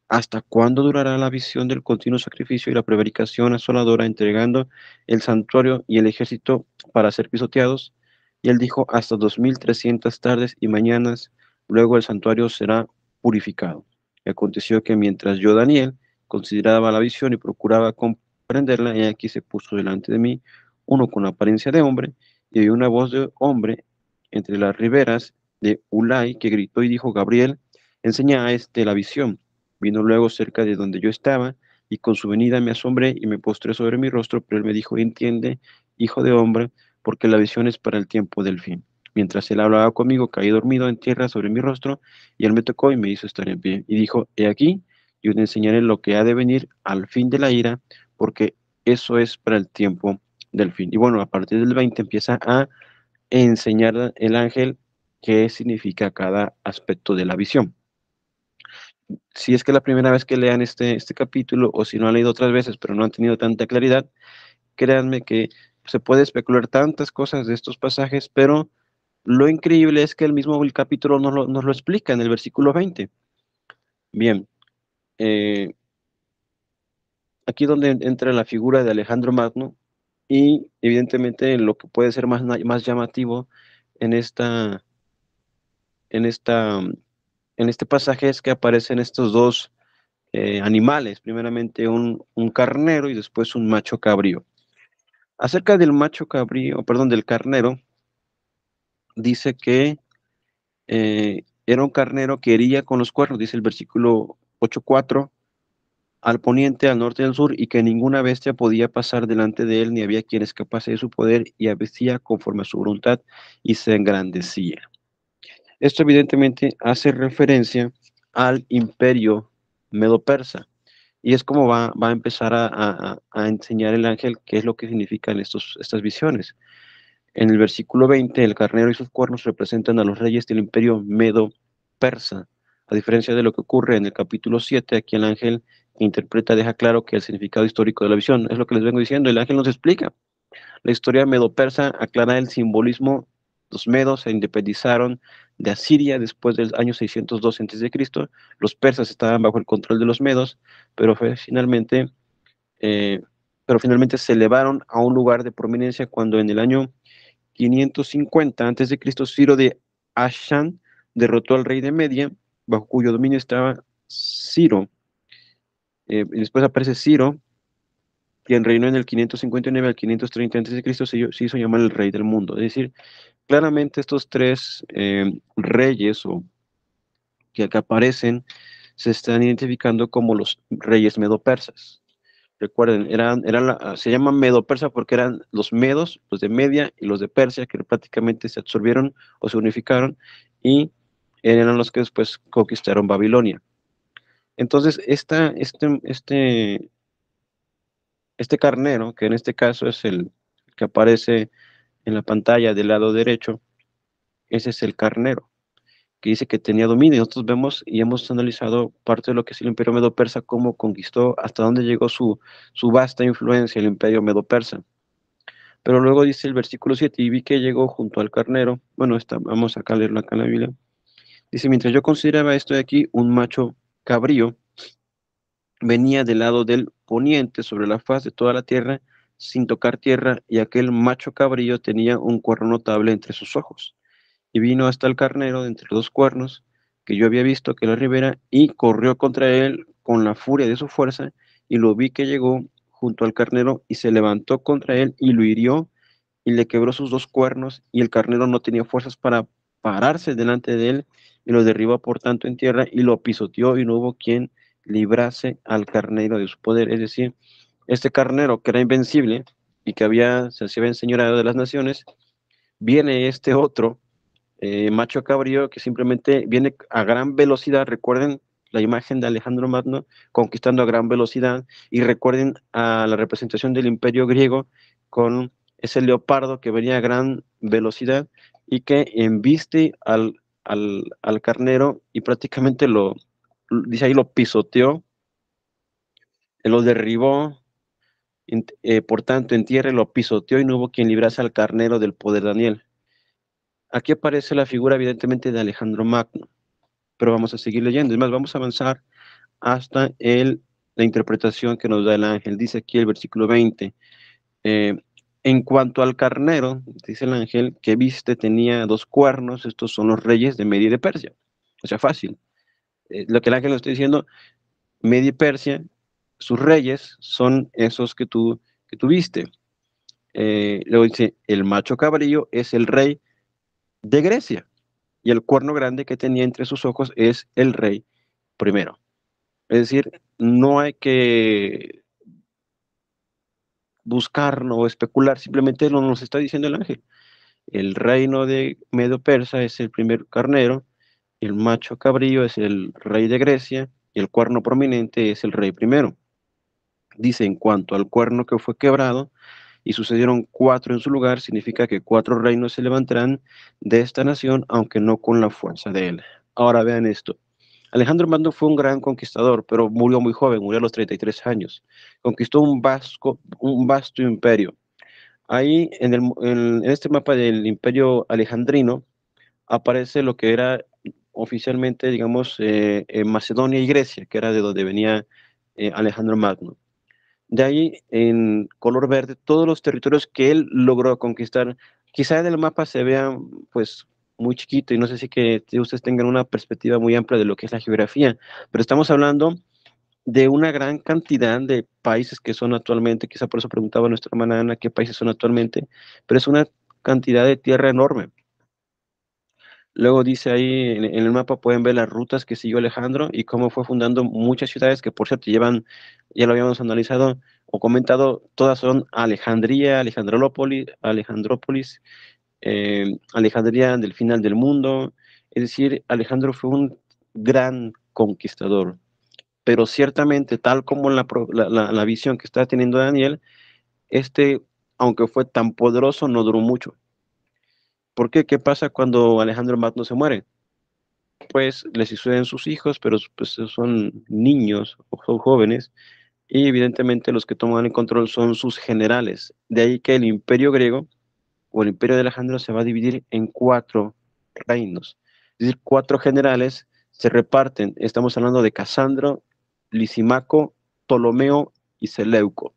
¿hasta cuándo durará la visión del continuo sacrificio y la prevaricación asoladora, entregando el santuario y el ejército para ser pisoteados? Y él dijo: hasta 2300 tardes y mañanas, luego el santuario será purificado. Y aconteció que mientras yo, Daniel, consideraba la visión y procuraba comprenderla, y aquí se puso delante de mí uno con apariencia de hombre, y oí una voz de hombre entre las riberas de Ulai, que gritó y dijo: Gabriel, enseña a este la visión. Vino luego cerca de donde yo estaba, y con su venida me asombré y me postré sobre mi rostro, pero él me dijo: entiende, hijo de hombre, porque la visión es para el tiempo del fin. Mientras él hablaba conmigo, caí dormido en tierra sobre mi rostro, y él me tocó y me hizo estar en pie. Y dijo: he aquí, yo te enseñaré lo que ha de venir al fin de la ira, porque eso es para el tiempo del fin. Y bueno, a partir del 20 empieza a enseñar el ángel qué significa cada aspecto de la visión. Si es que la primera vez que lean este capítulo, o si no han leído otras veces, pero no han tenido tanta claridad, créanme que se puede especular tantas cosas de estos pasajes, pero lo increíble es que el capítulo nos lo explica en el versículo 20. Bien, aquí donde entra la figura de Alejandro Magno, y evidentemente lo que puede ser más llamativo en en esta, en este pasaje es que aparecen estos 2 animales, primeramente un carnero y después un macho cabrío. Acerca del macho cabrío, perdón, del carnero, dice que era un carnero que hería con los cuernos, dice el versículo 8:4, al poniente, al norte y al sur, y que ninguna bestia podía pasar delante de él, ni había quien escapase de su poder, y vestía conforme a su voluntad, y se engrandecía. Esto evidentemente hace referencia al imperio medo-persa, y es como va a empezar a enseñar el ángel qué es lo que significan estas visiones. En el versículo 20, el carnero y sus cuernos representan a los reyes del imperio medo-persa. A diferencia de lo que ocurre en el capítulo 7, aquí el ángel que interpreta deja claro que el significado histórico de la visión es lo que les vengo diciendo. El ángel nos explica. La historia medo-persa aclara el simbolismo. Los medos se independizaron de Asiria después del año 602 a.C. Los persas estaban bajo el control de los medos, pero eh, finalmente se elevaron a un lugar de prominencia cuando en el año 550 a.C., Ciro de Ashan derrotó al rey de Media, bajo cuyo dominio estaba Ciro. Y después aparece Ciro, quien reinó en el 559 al 530 a.C., se hizo llamar el rey del mundo. Es decir, claramente estos 3 reyes que acá aparecen se están identificando como los reyes medo-persas. Recuerden, se llaman medo-persa porque eran los medos, los de Media y los de Persia, que prácticamente se absorbieron o se unificaron, y eran los que después conquistaron Babilonia. Entonces, este carnero, que en este caso es el que aparece en la pantalla del lado derecho, ese es el carnero, que dice que tenía dominio. Nosotros vemos y hemos analizado parte de lo que es el imperio medo-persa, cómo conquistó, hasta dónde llegó su vasta influencia el imperio medo-persa. Pero luego dice el versículo 7, y vi que llegó junto al carnero, bueno, vamos acá a leerlo acá en la Biblia, dice, mientras yo consideraba esto de aquí, un macho cabrío venía del lado del poniente sobre la faz de toda la tierra, sin tocar tierra, y aquel macho cabrío tenía un cuerno notable entre sus ojos. Y vino hasta el carnero de entre dos cuernos, que yo había visto que la ribera, y corrió contra él con la furia de su fuerza, y lo vi que llegó junto al carnero, y se levantó contra él, y lo hirió, y le quebró sus dos cuernos, y el carnero no tenía fuerzas para pararse delante de él, y lo derribó por tanto en tierra, y lo pisoteó, y no hubo quien librase al carnero de su poder. Es decir, este carnero que era invencible, y que se había enseñoreado de las naciones, viene este otro, macho cabrío, que simplemente viene a gran velocidad. Recuerden la imagen de Alejandro Magno conquistando a gran velocidad, y recuerden a la representación del imperio griego con ese leopardo que venía a gran velocidad y que embiste al carnero y prácticamente dice ahí, lo pisoteó, lo derribó, por tanto en tierra lo pisoteó, y no hubo quien librase al carnero del poder de Daniel. Aquí aparece la figura evidentemente de Alejandro Magno, pero vamos a seguir leyendo. Es más, vamos a avanzar hasta la interpretación que nos da el ángel. Dice aquí el versículo 20, en cuanto al carnero, dice el ángel, que viste tenía dos cuernos, estos son los reyes de Media y de Persia. O sea, fácil. Lo que el ángel nos está diciendo, Media y Persia, sus reyes son esos que tú viste. Luego dice, el macho cabrío es el rey de Grecia, y el cuerno grande que tenía entre sus ojos es el rey primero. Es decir, no hay que buscar o especular, simplemente lo nos está diciendo el ángel. El reino de Medo Persa es el primer carnero, el macho cabrío es el rey de Grecia, y el cuerno prominente es el rey primero. Dice, en cuanto al cuerno que fue quebrado, y sucedieron 4 en su lugar, significa que 4 reinos se levantarán de esta nación, aunque no con la fuerza de él. Ahora vean esto. Alejandro Magno fue un gran conquistador, pero murió muy joven, murió a los 33 años. Conquistó un vasto imperio. Ahí, en este mapa del imperio alejandrino, aparece lo que era oficialmente, digamos, Macedonia y Grecia, que era de donde venía Alejandro Magno. De ahí, en color verde, todos los territorios que él logró conquistar. Quizá en el mapa se vea, pues, muy chiquito, y no sé si que ustedes tengan una perspectiva muy amplia de lo que es la geografía, pero estamos hablando de una gran cantidad de países que son actualmente, quizá por eso preguntaba nuestra hermana Ana qué países son actualmente, pero es una cantidad de tierra enorme. Luego dice ahí en el mapa, pueden ver las rutas que siguió Alejandro y cómo fue fundando muchas ciudades que, por cierto, ya lo habíamos analizado o comentado, todas son Alejandría, Alejandrópolis, Alejandría del final del mundo. Es decir, Alejandro fue un gran conquistador, pero ciertamente, tal como la visión que está teniendo Daniel, aunque fue tan poderoso, no duró mucho. ¿Por qué? ¿Qué pasa cuando Alejandro Magno se muere? Pues les suceden sus hijos, pero pues son niños o son jóvenes, y evidentemente los que toman el control son sus generales. De ahí que el imperio griego o el imperio de Alejandro se va a dividir en 4 reinos. Es decir, 4 generales se reparten. Estamos hablando de Casandro, Lisimaco, Ptolomeo y Seleuco.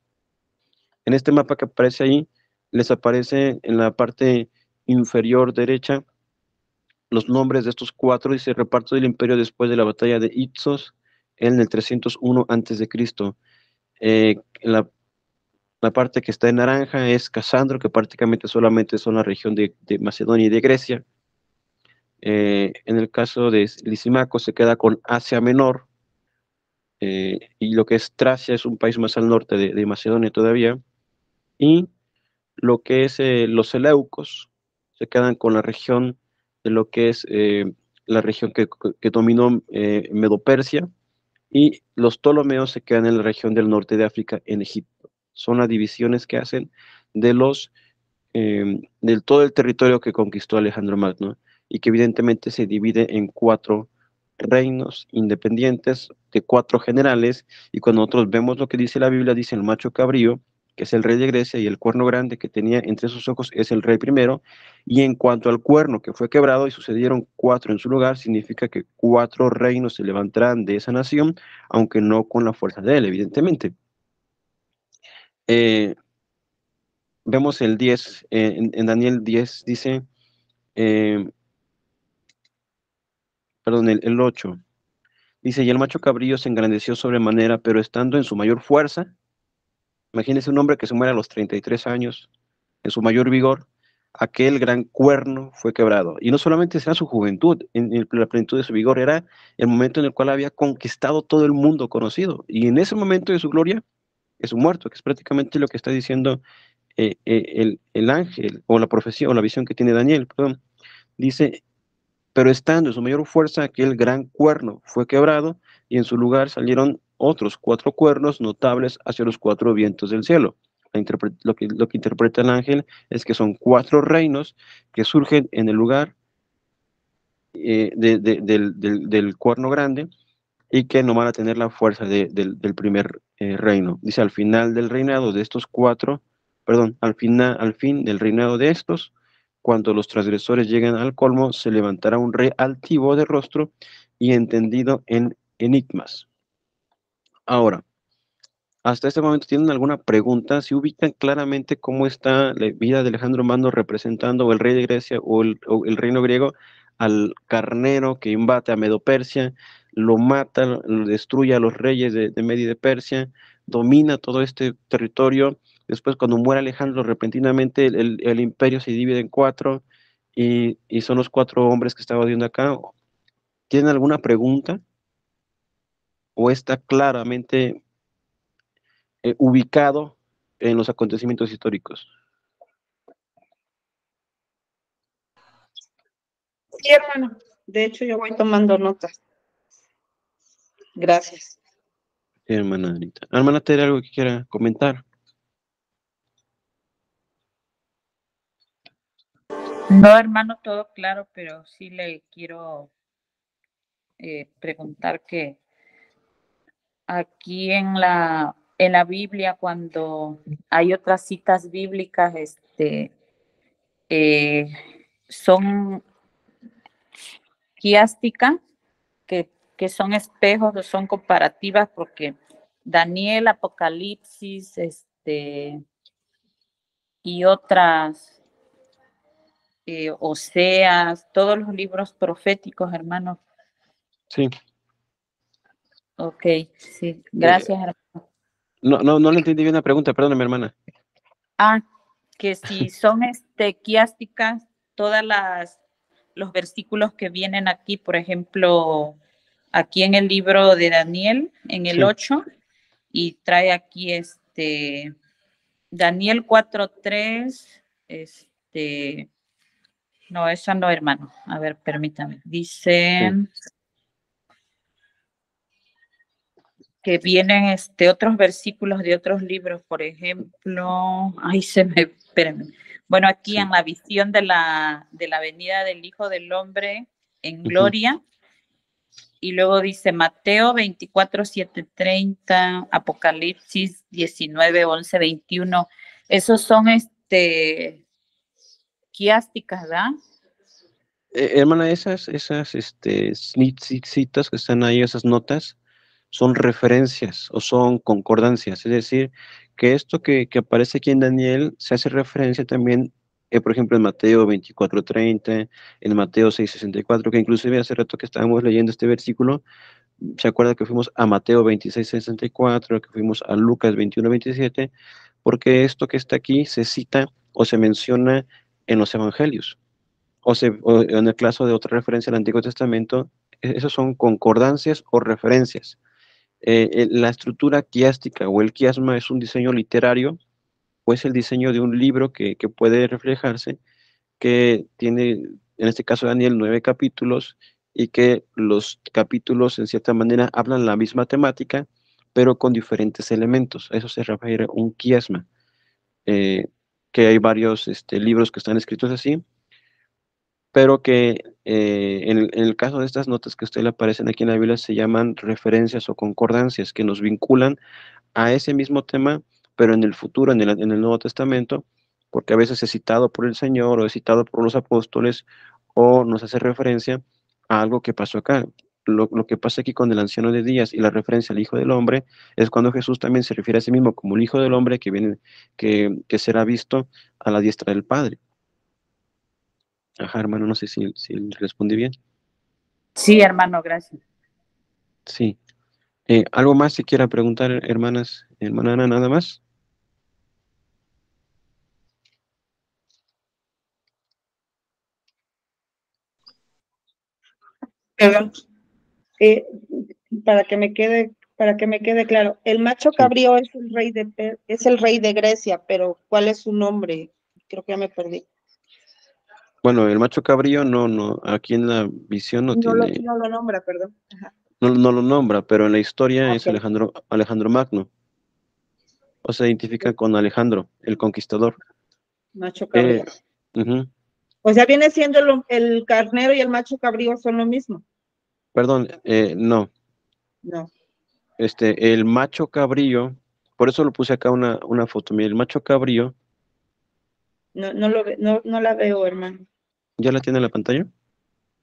En este mapa que aparece ahí, les aparece en la parte inferior derecha los nombres de estos 4, dice reparto del imperio después de la batalla de Ipsos en el 301 a.C. La parte que está en naranja es Casandro, que prácticamente solamente son la región de Macedonia y de Grecia. En el caso de Lisimaco se queda con Asia Menor, y lo que es Tracia es un país más al norte de Macedonia todavía, y lo que es los seleucos se quedan con la región de lo que es la región que dominó Medopersia, y los ptolomeos se quedan en la región del norte de África, en Egipto. Son las divisiones que hacen de del todo el territorio que conquistó Alejandro Magno, y que evidentemente se divide en 4 reinos independientes de 4 generales. Y cuando nosotros vemos lo que dice la Biblia, dice el macho cabrío, que es el rey de Grecia, y el cuerno grande que tenía entre sus ojos es el rey primero. Y en cuanto al cuerno que fue quebrado y sucedieron 4 en su lugar, significa que 4 reinos se levantarán de esa nación, aunque no con la fuerza de él, evidentemente. Eh, Vemos el 10, en Daniel 10 dice, eh, perdón, el 8, dice, y el macho cabrío se engrandeció sobremanera, pero estando en su mayor fuerza, imagínense un hombre que se muere a los 33 años, en su mayor vigor, aquel gran cuerno fue quebrado. Y no solamente era su juventud, en la plenitud de su vigor, era el momento en el cual había conquistado todo el mundo conocido. Y en ese momento de su gloria, es un muerto, que es prácticamente lo que está diciendo el ángel, o la profecía, o la visión que tiene Daniel, perdón. Dice, pero estando en su mayor fuerza, aquel gran cuerno fue quebrado, y en su lugar salieron otros 4 cuernos notables hacia los 4 vientos del cielo. Lo que interpreta el ángel es que son 4 reinos que surgen en el lugar del cuerno grande, y que no van a tener la fuerza del primer reino. Dice, al final del reinado de estos 4, perdón, al fin del reinado de estos, cuando los transgresores lleguen al colmo, se levantará un rey altivo de rostro y entendido en enigmas. Ahora, hasta este momento, ¿tienen alguna pregunta? ¿Si ubican claramente cómo está la vida de Alejandro Magno representando, o el rey de Grecia, o el reino griego, al carnero que imbate a Medo-Persia, lo mata, lo destruye a los reyes de Media y de Persia, domina todo este territorio? Después, cuando muere Alejandro, repentinamente el imperio se divide en 4, y son los 4 hombres que estaba viendo acá. ¿Tienen alguna pregunta? ¿O está claramente ubicado en los acontecimientos históricos? Sí, hermano. De hecho, yo voy tomando notas. Gracias. Hermana Anita. Hermana Tere, ¿algo que quiera comentar? No, hermano, todo claro, pero sí le quiero preguntar que aquí en la Biblia, cuando hay otras citas bíblicas, eh, son quiásticas, que son espejos o son comparativas, porque Daniel, Apocalipsis, y otras, Oseas, todos los libros proféticos, hermano. Sí. Ok, sí, gracias, hermano. No le entendí bien la pregunta, perdóname, hermana. Que si son quiásticas, los versículos que vienen aquí, por ejemplo, aquí en el libro de Daniel, en el Sí. 8, y trae aquí Daniel 4:3, no, esa no, hermano. A ver, permítame. Dice que vienen otros versículos de otros libros, por ejemplo, espérenme. Bueno, aquí en la visión de la venida del Hijo del Hombre en gloria, y luego dice Mateo 24:7-30, Apocalipsis 19:11-21. Esos son quiásticas, ¿verdad? Hermana, esas citas que están ahí, esas notas, son referencias o son concordancias. Es decir, que esto que aparece aquí en Daniel se hace referencia también, por ejemplo, en Mateo 24:30, en Mateo 6:64, que inclusive hace rato que estábamos leyendo este versículo, se acuerda que fuimos a Mateo 26:64, que fuimos a Lucas 21:27, porque esto que está aquí se cita o se menciona en los evangelios, o en el caso de otra referencia al Antiguo Testamento, esas son concordancias o referencias. La estructura quiástica o el quiasma es un diseño literario o es el diseño de un libro que puede reflejarse, que tiene, en este caso Daniel, 9 capítulos y que los capítulos en cierta manera hablan la misma temática, pero con diferentes elementos. A eso se refiere un quiasma, eh, que hay varios libros que están escritos así, pero que en el caso de estas notas que a usted le aparecen aquí en la Biblia se llaman referencias o concordancias que nos vinculan a ese mismo tema, pero en el futuro, en el Nuevo Testamento, porque a veces es citado por el Señor o es citado por los apóstoles o nos hace referencia a algo que pasó acá. Lo que pasa aquí con el anciano de Días y la referencia al Hijo del Hombre es cuando Jesús también se refiere a sí mismo como el Hijo del Hombre que viene, que será visto a la diestra del Padre. Ajá, hermano, no sé si respondí bien. Sí, hermano, gracias. Sí. ¿Algo más si quiera preguntar, hermanas, hermana Ana, nada más? Perdón, eh, para que me quede claro, el macho Sí. cabrío es el rey de Grecia, pero ¿cuál es su nombre? Creo que ya me perdí. Bueno, el macho cabrío no, aquí en la visión no tiene, No lo nombra, perdón. Ajá. no lo nombra, pero en la historia es Ok, Alejandro Magno, o se identifica con Alejandro, el conquistador. macho Eh, cabrío. ujú, O sea, viene siendo el carnero y el macho cabrío son lo mismo. Perdón, no, No, el macho cabrío, por eso lo puse acá una foto, mira, el macho cabrío, no la veo, hermano. ¿ya la tiene en la pantalla?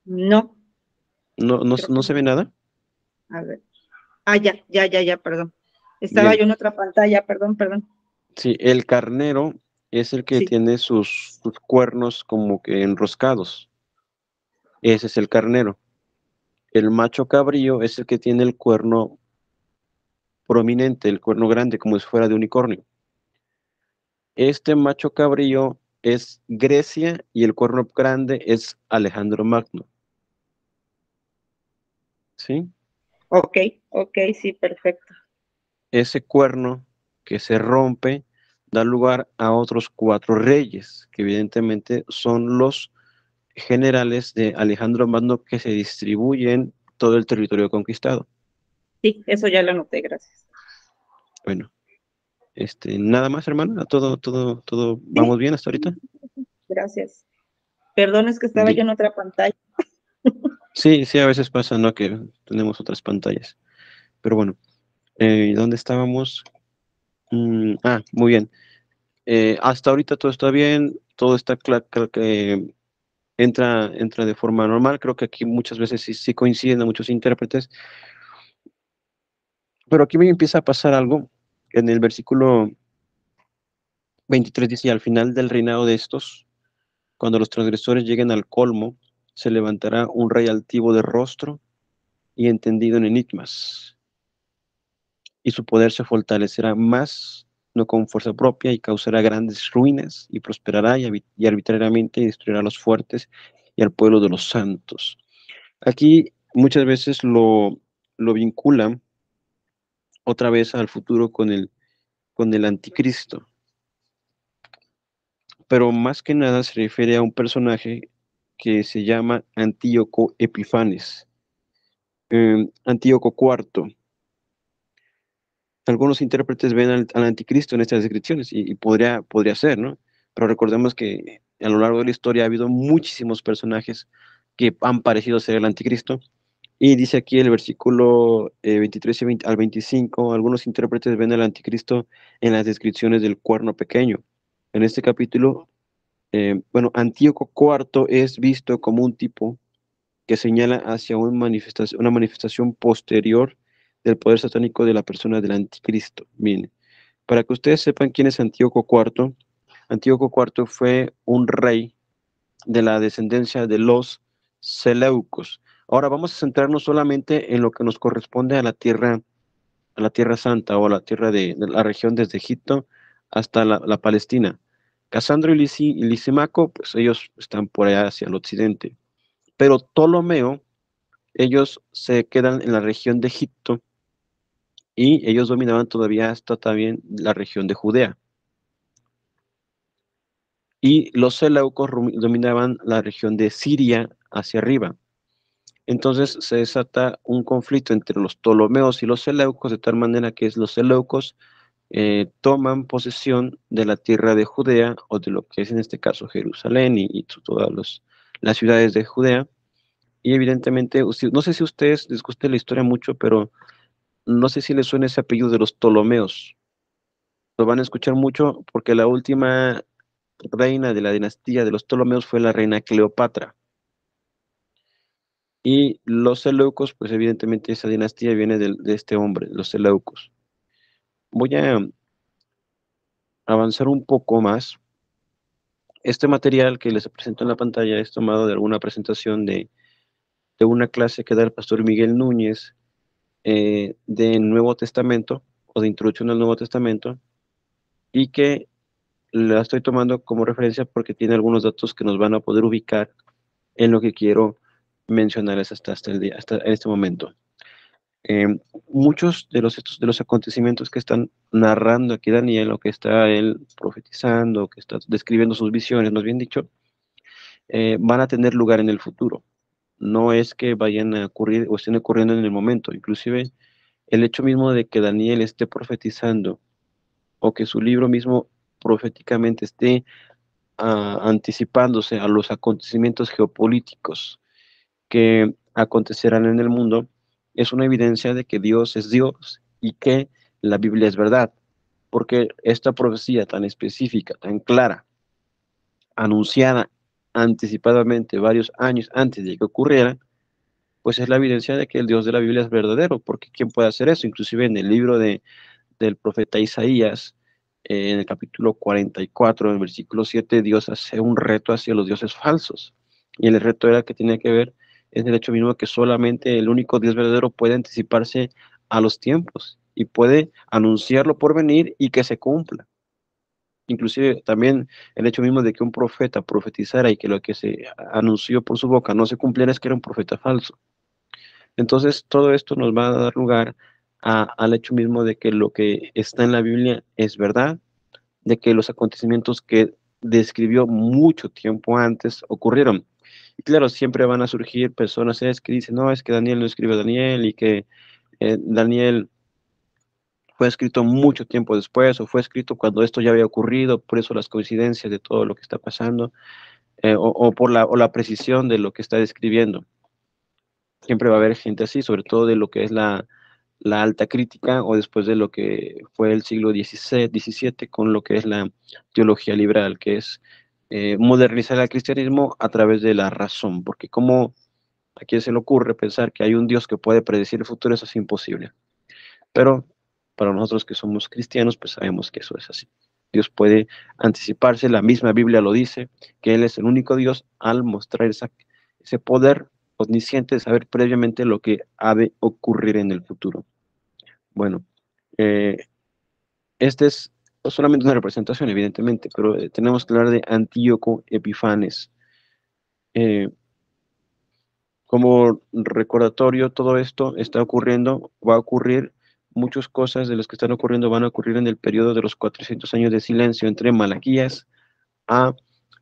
No, creo No que se no. ve nada? A ver. Ya, perdón. Estaba Bien, yo en otra pantalla, perdón. sí, el carnero es el que Sí, tiene sus cuernos como que enroscados, ese es el carnero. El macho cabrío es el que tiene el cuerno prominente, el cuerno grande, como si fuera de unicornio. Este macho cabrío es Grecia y el cuerno grande es Alejandro Magno. ¿Sí? ok, sí, perfecto. Ese cuerno que se rompe da lugar a otros 4 reyes, que evidentemente son los generales de Alejandro Magno que se distribuyen todo el territorio conquistado. Sí, eso ya lo anoté, gracias. Bueno, nada más, hermano, todo Sí, vamos bien hasta ahorita. gracias. Perdón, es que estaba yo Bien. en otra pantalla. Sí, sí, a veces pasa, ¿no? Que tenemos otras pantallas. Pero bueno, ¿dónde estábamos? Muy bien. Hasta ahorita todo está bien, todo está claro, que entra de forma normal. Creo que aquí muchas veces sí coinciden a muchos intérpretes, pero aquí me empieza a pasar algo. En el versículo 23 dice, al final del reinado de estos, cuando los transgresores lleguen al colmo, se levantará un rey altivo de rostro y entendido en enigmas, y su poder se fortalecerá más, no con fuerza propia, y causará grandes ruinas, y prosperará y arbitrariamente destruirá a los fuertes y al pueblo de los santos. Aquí muchas veces lo vinculan otra vez al futuro con el anticristo, pero más que nada se refiere a un personaje que se llama Antíoco Epifanes, Antíoco IV. Algunos intérpretes ven al anticristo en estas descripciones y podría ser, ¿no? Pero recordemos que a lo largo de la historia ha habido muchísimos personajes que han parecido ser el anticristo. Y dice aquí el versículo 23 al 25, algunos intérpretes ven al anticristo en las descripciones del cuerno pequeño. En este capítulo, bueno, Antíoco IV es visto como un tipo que señala hacia una manifestación posterior del poder satánico de la persona del anticristo. Miren, para que ustedes sepan quién es Antíoco IV, Antíoco IV fue un rey de la descendencia de los Seleucos. Ahora vamos a centrarnos solamente en lo que nos corresponde a la tierra santa o a la tierra de la región desde Egipto hasta la Palestina. Casandro y Lisimaco, pues ellos están por allá hacia el occidente. Pero Ptolomeo, ellos se quedan en la región de Egipto y ellos dominaban todavía hasta también la región de Judea. Y los seleucos dominaban la región de Siria hacia arriba. Entonces se desata un conflicto entre los Ptolomeos y los seleucos, de tal manera que los seleucos toman posesión de la tierra de Judea, o de lo que es en este caso Jerusalén y todas las ciudades de Judea. Y evidentemente, no sé si a ustedes les gusta la historia mucho, pero no sé si les suena ese apellido de los Ptolomeos. Lo van a escuchar mucho porque la última reina de la dinastía de los Ptolomeos fue la reina Cleopatra. Y los Seleucos, pues evidentemente esa dinastía viene de este hombre, los Seleucos. Voy a avanzar un poco más. Este material que les presento en la pantalla es tomado de alguna presentación de una clase que da el pastor Miguel Núñez de Nuevo Testamento o de Introducción al Nuevo Testamento, y que la estoy tomando como referencia porque tiene algunos datos que nos van a poder ubicar en lo que quiero mencionar hasta en este momento. Eh, Muchos de los acontecimientos que están narrando aquí Daniel, o que está él profetizando, o que está describiendo sus visiones, más bien dicho, van a tener lugar en el futuro. No es que vayan a ocurrir o estén ocurriendo en el momento. Inclusive el hecho mismo de que Daniel esté profetizando, o que su libro mismo proféticamente esté anticipándose a los acontecimientos geopolíticos que acontecerán en el mundo, es una evidencia de que Dios es Dios y que la Biblia es verdad, porque esta profecía tan específica, tan clara, anunciada anticipadamente varios años antes de que ocurriera, pues es la evidencia de que el Dios de la Biblia es verdadero, porque ¿quién puede hacer eso? Inclusive en el libro del profeta Isaías, en el capítulo 44, en el versículo 7, Dios hace un reto hacia los dioses falsos. Y el reto era que tenía que ver en el hecho mismo que solamente el único Dios verdadero puede anticiparse a los tiempos y puede anunciarlo por venir y que se cumpla. Inclusive también el hecho mismo de que un profeta profetizara y que lo que se anunció por su boca no se cumpliera, es que era un profeta falso. Entonces todo esto nos va a dar lugar al hecho mismo de que lo que está en la Biblia es verdad, de que los acontecimientos que describió mucho tiempo antes ocurrieron. Y claro, siempre van a surgir personas que dicen, no, es que Daniel no escribe Daniel, y que Daniel fue escrito mucho tiempo después, o fue escrito cuando esto ya había ocurrido, por eso las coincidencias de todo lo que está pasando, o por la precisión de lo que está describiendo. Siempre va a haber gente así, sobre todo de lo que es la alta crítica, o después de lo que fue el siglo XVII, con lo que es la teología liberal, que es modernizar el cristianismo a través de la razón, porque como a quién se le ocurre pensar que hay un Dios que puede predecir el futuro, eso es imposible. Pero para nosotros que somos cristianos, pues sabemos que eso es así. Dios puede anticiparse, la misma Biblia lo dice, que Él es el único Dios al mostrar ese poder omnisciente de saber previamente lo que ha de ocurrir en el futuro. Bueno, este es solamente una representación, evidentemente, pero tenemos que hablar de Antíoco Epifanes. Como recordatorio, todo esto está ocurriendo, va a ocurrir, muchas cosas de las que están ocurriendo van a ocurrir en el periodo de los 400 años de silencio entre Malaquías a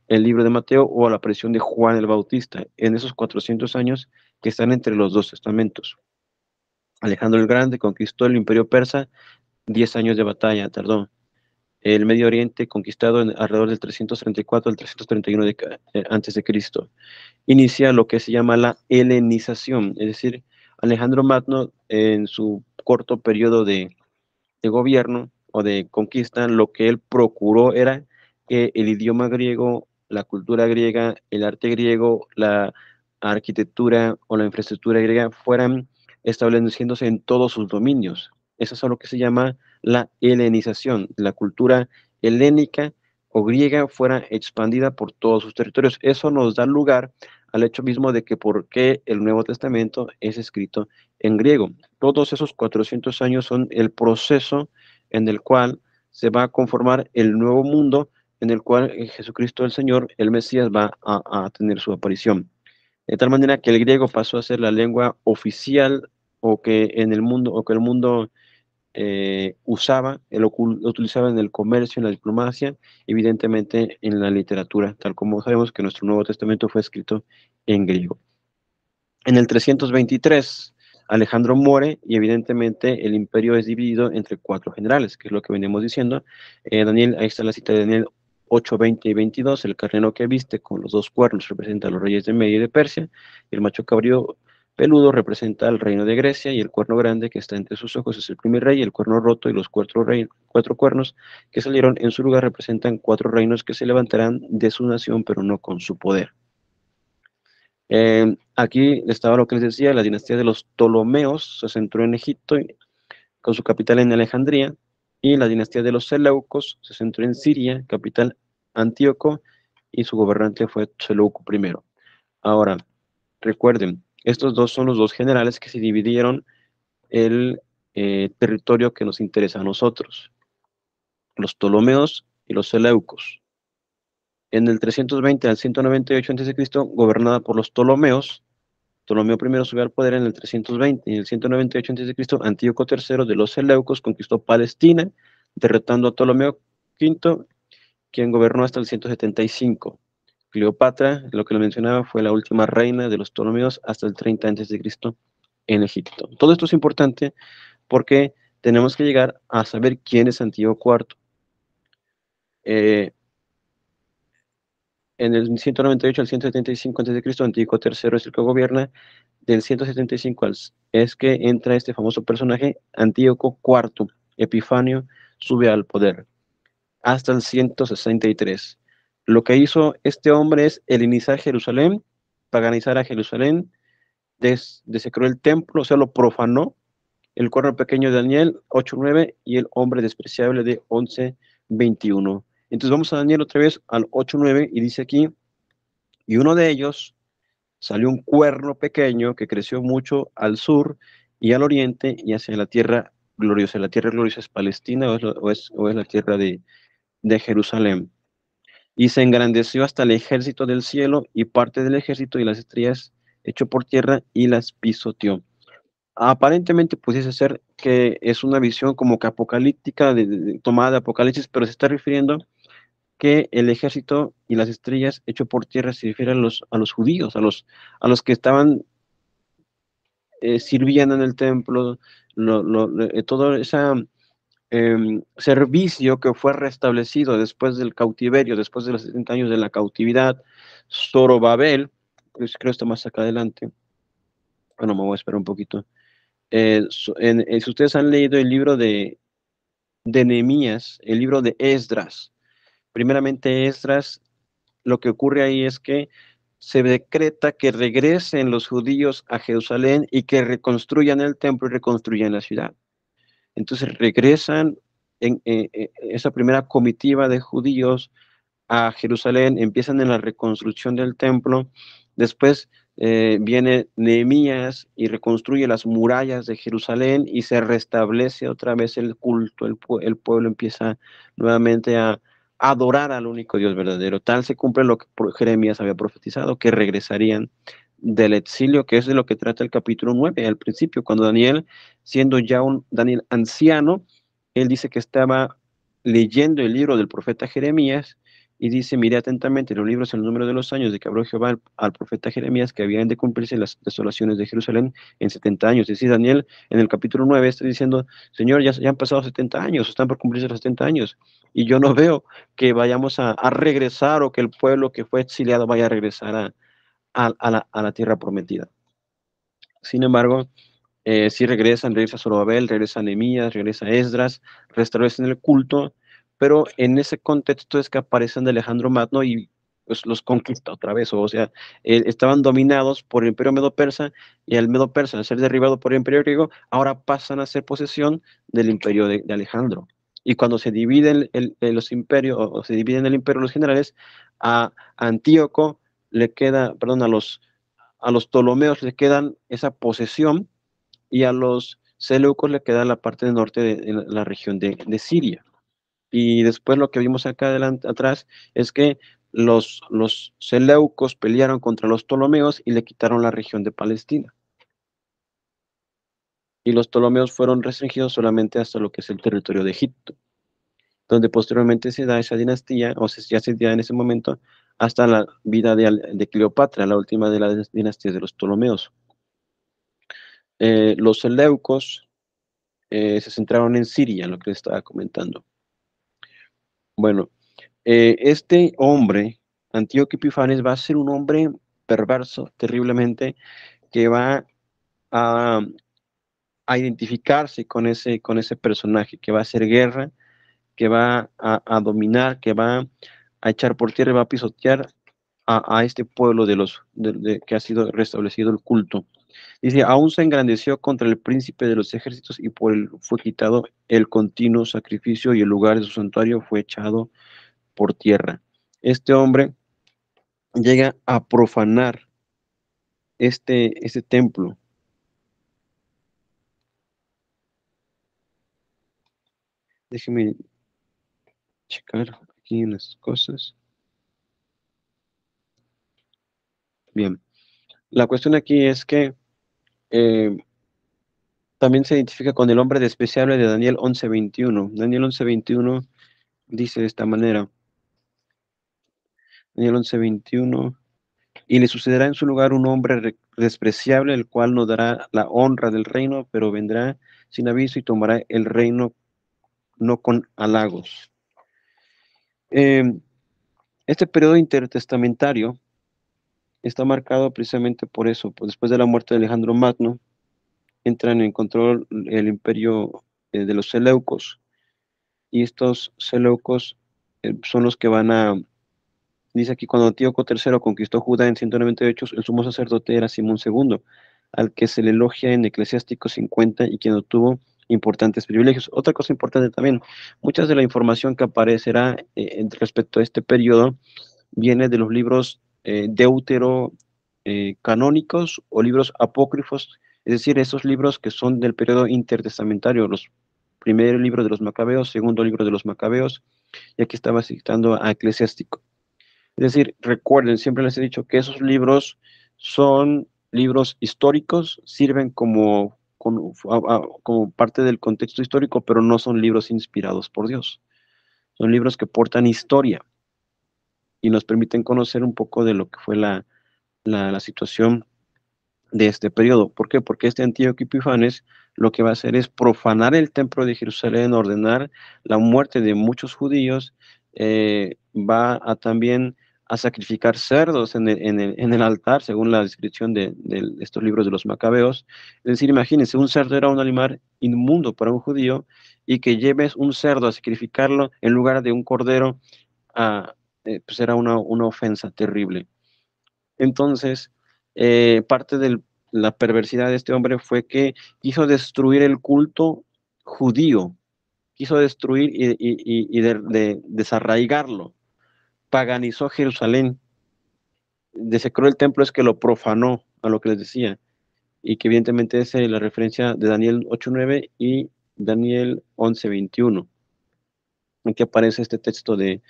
el libro de Mateo, o a la aparición de Juan el Bautista, en esos 400 años que están entre los dos testamentos. Alejandro el Grande conquistó el imperio persa, 10 años de batalla tardó. El Medio Oriente conquistado alrededor del 334 al 331 antes de Cristo. Inicia lo que se llama la helenización, es decir, Alejandro Magno en su corto periodo de gobierno o de conquista, lo que él procuró era que el idioma griego, la cultura griega, el arte griego, la arquitectura o la infraestructura griega fueran estableciéndose en todos sus dominios. Eso es lo que se llama la helenización, la cultura helénica o griega fuera expandida por todos sus territorios. Eso nos da lugar al hecho mismo de que por qué el Nuevo Testamento es escrito en griego. Todos esos 400 años son el proceso en el cual se va a conformar el nuevo mundo, en el cual Jesucristo el Señor, el Mesías, va a tener su aparición. De tal manera que el griego pasó a ser la lengua oficial, o que en el mundo, o que el mundo lo utilizaba en el comercio, en la diplomacia, evidentemente en la literatura, tal como sabemos que nuestro Nuevo Testamento fue escrito en griego. En el 323, Alejandro muere y evidentemente el imperio es dividido entre 4 generales, que es lo que venimos diciendo. Daniel, ahí está la cita de Daniel 8, 20 y 22, el carnero que viste con los 2 cuernos representa a los reyes de Media y de Persia, y el macho cabrío peludo representa al reino de Grecia, y el cuerno grande que está entre sus ojos es el primer rey, y el cuerno roto y los 4 cuernos que salieron en su lugar representan 4 reinos que se levantarán de su nación, pero no con su poder. Aquí estaba lo que les decía, la dinastía de los Ptolomeos se centró en Egipto con su capital en Alejandría, y la dinastía de los Seleucos se centró en Siria, capital Antíoco, y su gobernante fue Seleuco I. Ahora, recuerden, estos dos son los 2 generales que se dividieron el territorio que nos interesa a nosotros, los Ptolomeos y los Seleucos. En el 320 al 198 a.C., gobernada por los Ptolomeos, Ptolomeo I subió al poder en el 320 y en el 198 a.C., Antíoco III de los Seleucos conquistó Palestina, derrotando a Ptolomeo V, quien gobernó hasta el 175. Cleopatra, lo que le mencionaba, fue la última reina de los Ptolomeos hasta el 30 a.C. en Egipto. Todo esto es importante porque tenemos que llegar a saber quién es Antíoco IV. En el 198 al 175 a.C., Antíoco III es el que gobierna. Del 175 es que entra este famoso personaje, Antíoco IV Epifanio, sube al poder, hasta el 163. Lo que hizo este hombre es helenizar Jerusalén, paganizar a Jerusalén, desecró el templo, o sea, lo profanó, el cuerno pequeño de Daniel 8:9 y el hombre despreciable de 11:21. Entonces vamos a Daniel otra vez al 8:9 y dice aquí, y uno de ellos salió un cuerno pequeño que creció mucho al sur y al oriente y hacia la tierra gloriosa. La tierra gloriosa es Palestina o es la tierra de Jerusalén. Y se engrandeció hasta el ejército del cielo y parte del ejército y las estrellas echó por tierra y las pisoteó. Aparentemente pudiese ser que es una visión como que apocalíptica, tomada de Apocalipsis, pero se está refiriendo que el ejército y las estrellas hecho por tierra se refiere a los judíos, a los que estaban sirviendo en el templo, todo ese servicio que fue restablecido después del cautiverio, después de los 70 años de la cautividad. Zorobabel, pues creo que está más acá adelante. Bueno, me voy a esperar un poquito. Si ustedes han leído el libro de Nehemías, el libro de Esdras, primeramente Esdras, lo que ocurre ahí es que se decreta que regresen los judíos a Jerusalén y que reconstruyan el templo y reconstruyan la ciudad. Entonces regresan en esa primera comitiva de judíos a Jerusalén, empiezan en la reconstrucción del templo, después viene Nehemías y reconstruye las murallas de Jerusalén y se restablece otra vez el culto, el pueblo empieza nuevamente a adorar al único Dios verdadero. Tal se cumple lo que Jeremías había profetizado, que regresarían del exilio, que es de lo que trata el capítulo 9, al principio, cuando Daniel, siendo ya un Daniel anciano, él dice que estaba leyendo el libro del profeta Jeremías y dice, miré atentamente los libros en el número de los años de que habló Jehová al profeta Jeremías que habían de cumplirse las desolaciones de Jerusalén en 70 años. Es decir, Daniel en el capítulo 9 está diciendo, Señor, ya han pasado 70 años, están por cumplirse los 70 años, y yo no veo que vayamos a regresar o que el pueblo que fue exiliado vaya a regresar a la tierra prometida. Sin embargo, sí regresa Zorobabel, regresa Nehemías, regresa Esdras, restablecen el culto, pero en ese contexto es que aparecen de Alejandro Magno y pues los conquista otra vez, o sea, estaban dominados por el imperio medo-persa, y el medo-persa, al ser derribado por el imperio griego, ahora pasan a ser posesión del imperio de Alejandro. Y cuando se dividen los imperios, o se dividen el imperio los generales, a Antíoco le queda, perdón, a los Ptolomeos le quedan esa posesión, y a los Seleucos le queda la parte del norte de la región de Siria. Y después lo que vimos acá atrás es que los Seleucos pelearon contra los Ptolomeos y le quitaron la región de Palestina. y los Ptolomeos fueron restringidos solamente hasta lo que es el territorio de Egipto, donde posteriormente se da esa dinastía, o ya se da en ese momento, hasta la vida de Cleopatra, la última de las dinastías de los Ptolomeos. Los Seleucos se centraron en Siria, lo que les estaba comentando. Bueno, este hombre, Antíoco Epifanes, va a ser un hombre perverso, terriblemente, que va a identificarse con ese personaje, que va a hacer guerra, que va a dominar, que va a echar por tierra y va a pisotear a este pueblo que ha sido restablecido el culto. Dice, aún se engrandeció contra el príncipe de los ejércitos y por él fue quitado el continuo sacrificio y el lugar de su santuario fue echado por tierra. Este hombre llega a profanar este templo. Déjeme checar aquí unas cosas. Bien, la cuestión aquí es que también se identifica con el hombre despreciable de Daniel 11:21. Daniel 11:21 dice de esta manera. Daniel 11:21. Y le sucederá en su lugar un hombre despreciable, el cual no dará la honra del reino, pero vendrá sin aviso y tomará el reino no con halagos. Este periodo intertestamentario está marcado precisamente por eso. Pues después de la muerte de Alejandro Magno, entran en control el imperio de los Seleucos. Y estos Seleucos son los que van a... Dice aquí, cuando Antíoco III conquistó Judá en 198, el sumo sacerdote era Simón II, al que se le elogia en Eclesiástico 50 y quien obtuvo importantes privilegios. Otra cosa importante también, muchas de la información que aparecerá respecto a este periodo viene de los libros deutero canónicos o libros apócrifos, es decir, esos libros que son del periodo intertestamentario, los primer libro de los Macabeos, segundo libro de los Macabeos, y aquí estaba citando a Eclesiástico. Es decir, recuerden, siempre les he dicho que esos libros son libros históricos, sirven como parte del contexto histórico, pero no son libros inspirados por Dios. Son libros que portan historia y nos permiten conocer un poco de lo que fue la situación de este periodo. ¿Por qué? Porque este Antíoco Epifanes lo que va a hacer es profanar el templo de Jerusalén, ordenar la muerte de muchos judíos, va a también a sacrificar cerdos en el altar, según la descripción de estos libros de los Macabeos. Es decir, imagínense, un cerdo era un animal inmundo para un judío, y que lleves un cerdo a sacrificarlo en lugar de un cordero, pues era una ofensa terrible. Entonces, parte de la perversidad de este hombre fue que quiso destruir el culto judío, quiso destruir y desarraigarlo, paganizó Jerusalén, desecró el templo, es que lo profanó, a lo que les decía, y que evidentemente es la referencia de Daniel 8:9 y Daniel 11:21, en que aparece este texto de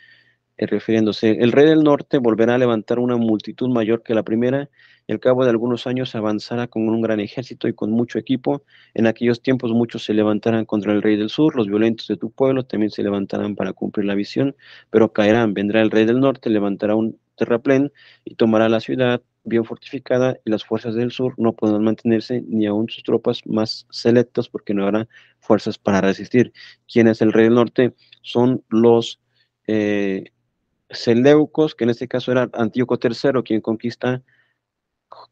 refiriéndose, el rey del norte volverá a levantar una multitud mayor que la primera, y al cabo de algunos años avanzará con un gran ejército y con mucho equipo. En aquellos tiempos muchos se levantarán contra el rey del sur, los violentos de tu pueblo también se levantarán para cumplir la visión, pero caerán. Vendrá el rey del norte, levantará un terraplén y tomará la ciudad bien fortificada, y las fuerzas del sur no podrán mantenerse, ni aun sus tropas más selectas, porque no habrá fuerzas para resistir. ¿Quién es el rey del norte? Son los Seleucos, que en este caso era Antíoco III quien conquista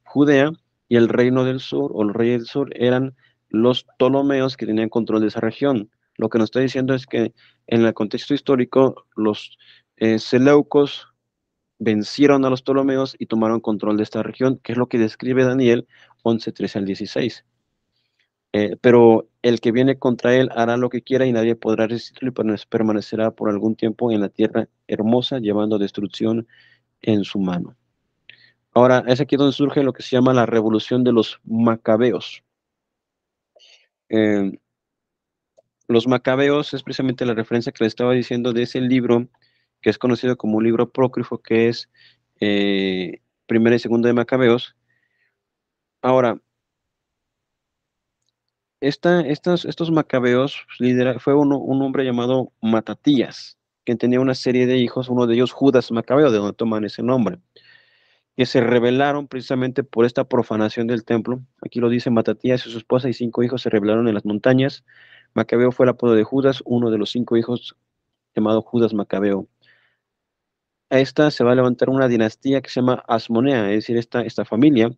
Judea, y el reino del sur, o los reyes del sur, eran los Ptolomeos, que tenían control de esa región. Lo que nos está diciendo es que en el contexto histórico, los Seleucos vencieron a los Ptolomeos y tomaron control de esta región, que es lo que describe Daniel 11:13 al 16. Pero el que viene contra él hará lo que quiera y nadie podrá resistirlo, y permanecerá por algún tiempo en la tierra hermosa, llevando destrucción en su mano. Ahora, es aquí donde surge lo que se llama la revolución de los macabeos. Los macabeos es precisamente la referencia que les estaba diciendo de ese libro que es conocido como un libro apócrifo, que es Primera y Segunda de Macabeos. Ahora, Estos macabeos fue un hombre llamado Matatías, que tenía una serie de hijos, uno de ellos Judas Macabeo, de donde toman ese nombre, que se rebelaron precisamente por esta profanación del templo. Aquí lo dice: Matatías y su esposa y 5 hijos se rebelaron en las montañas. Macabeo fue el apodo de Judas, uno de los 5 hijos llamado Judas Macabeo. A esta se va a levantar una dinastía que se llama Asmonea, es decir, esta familia,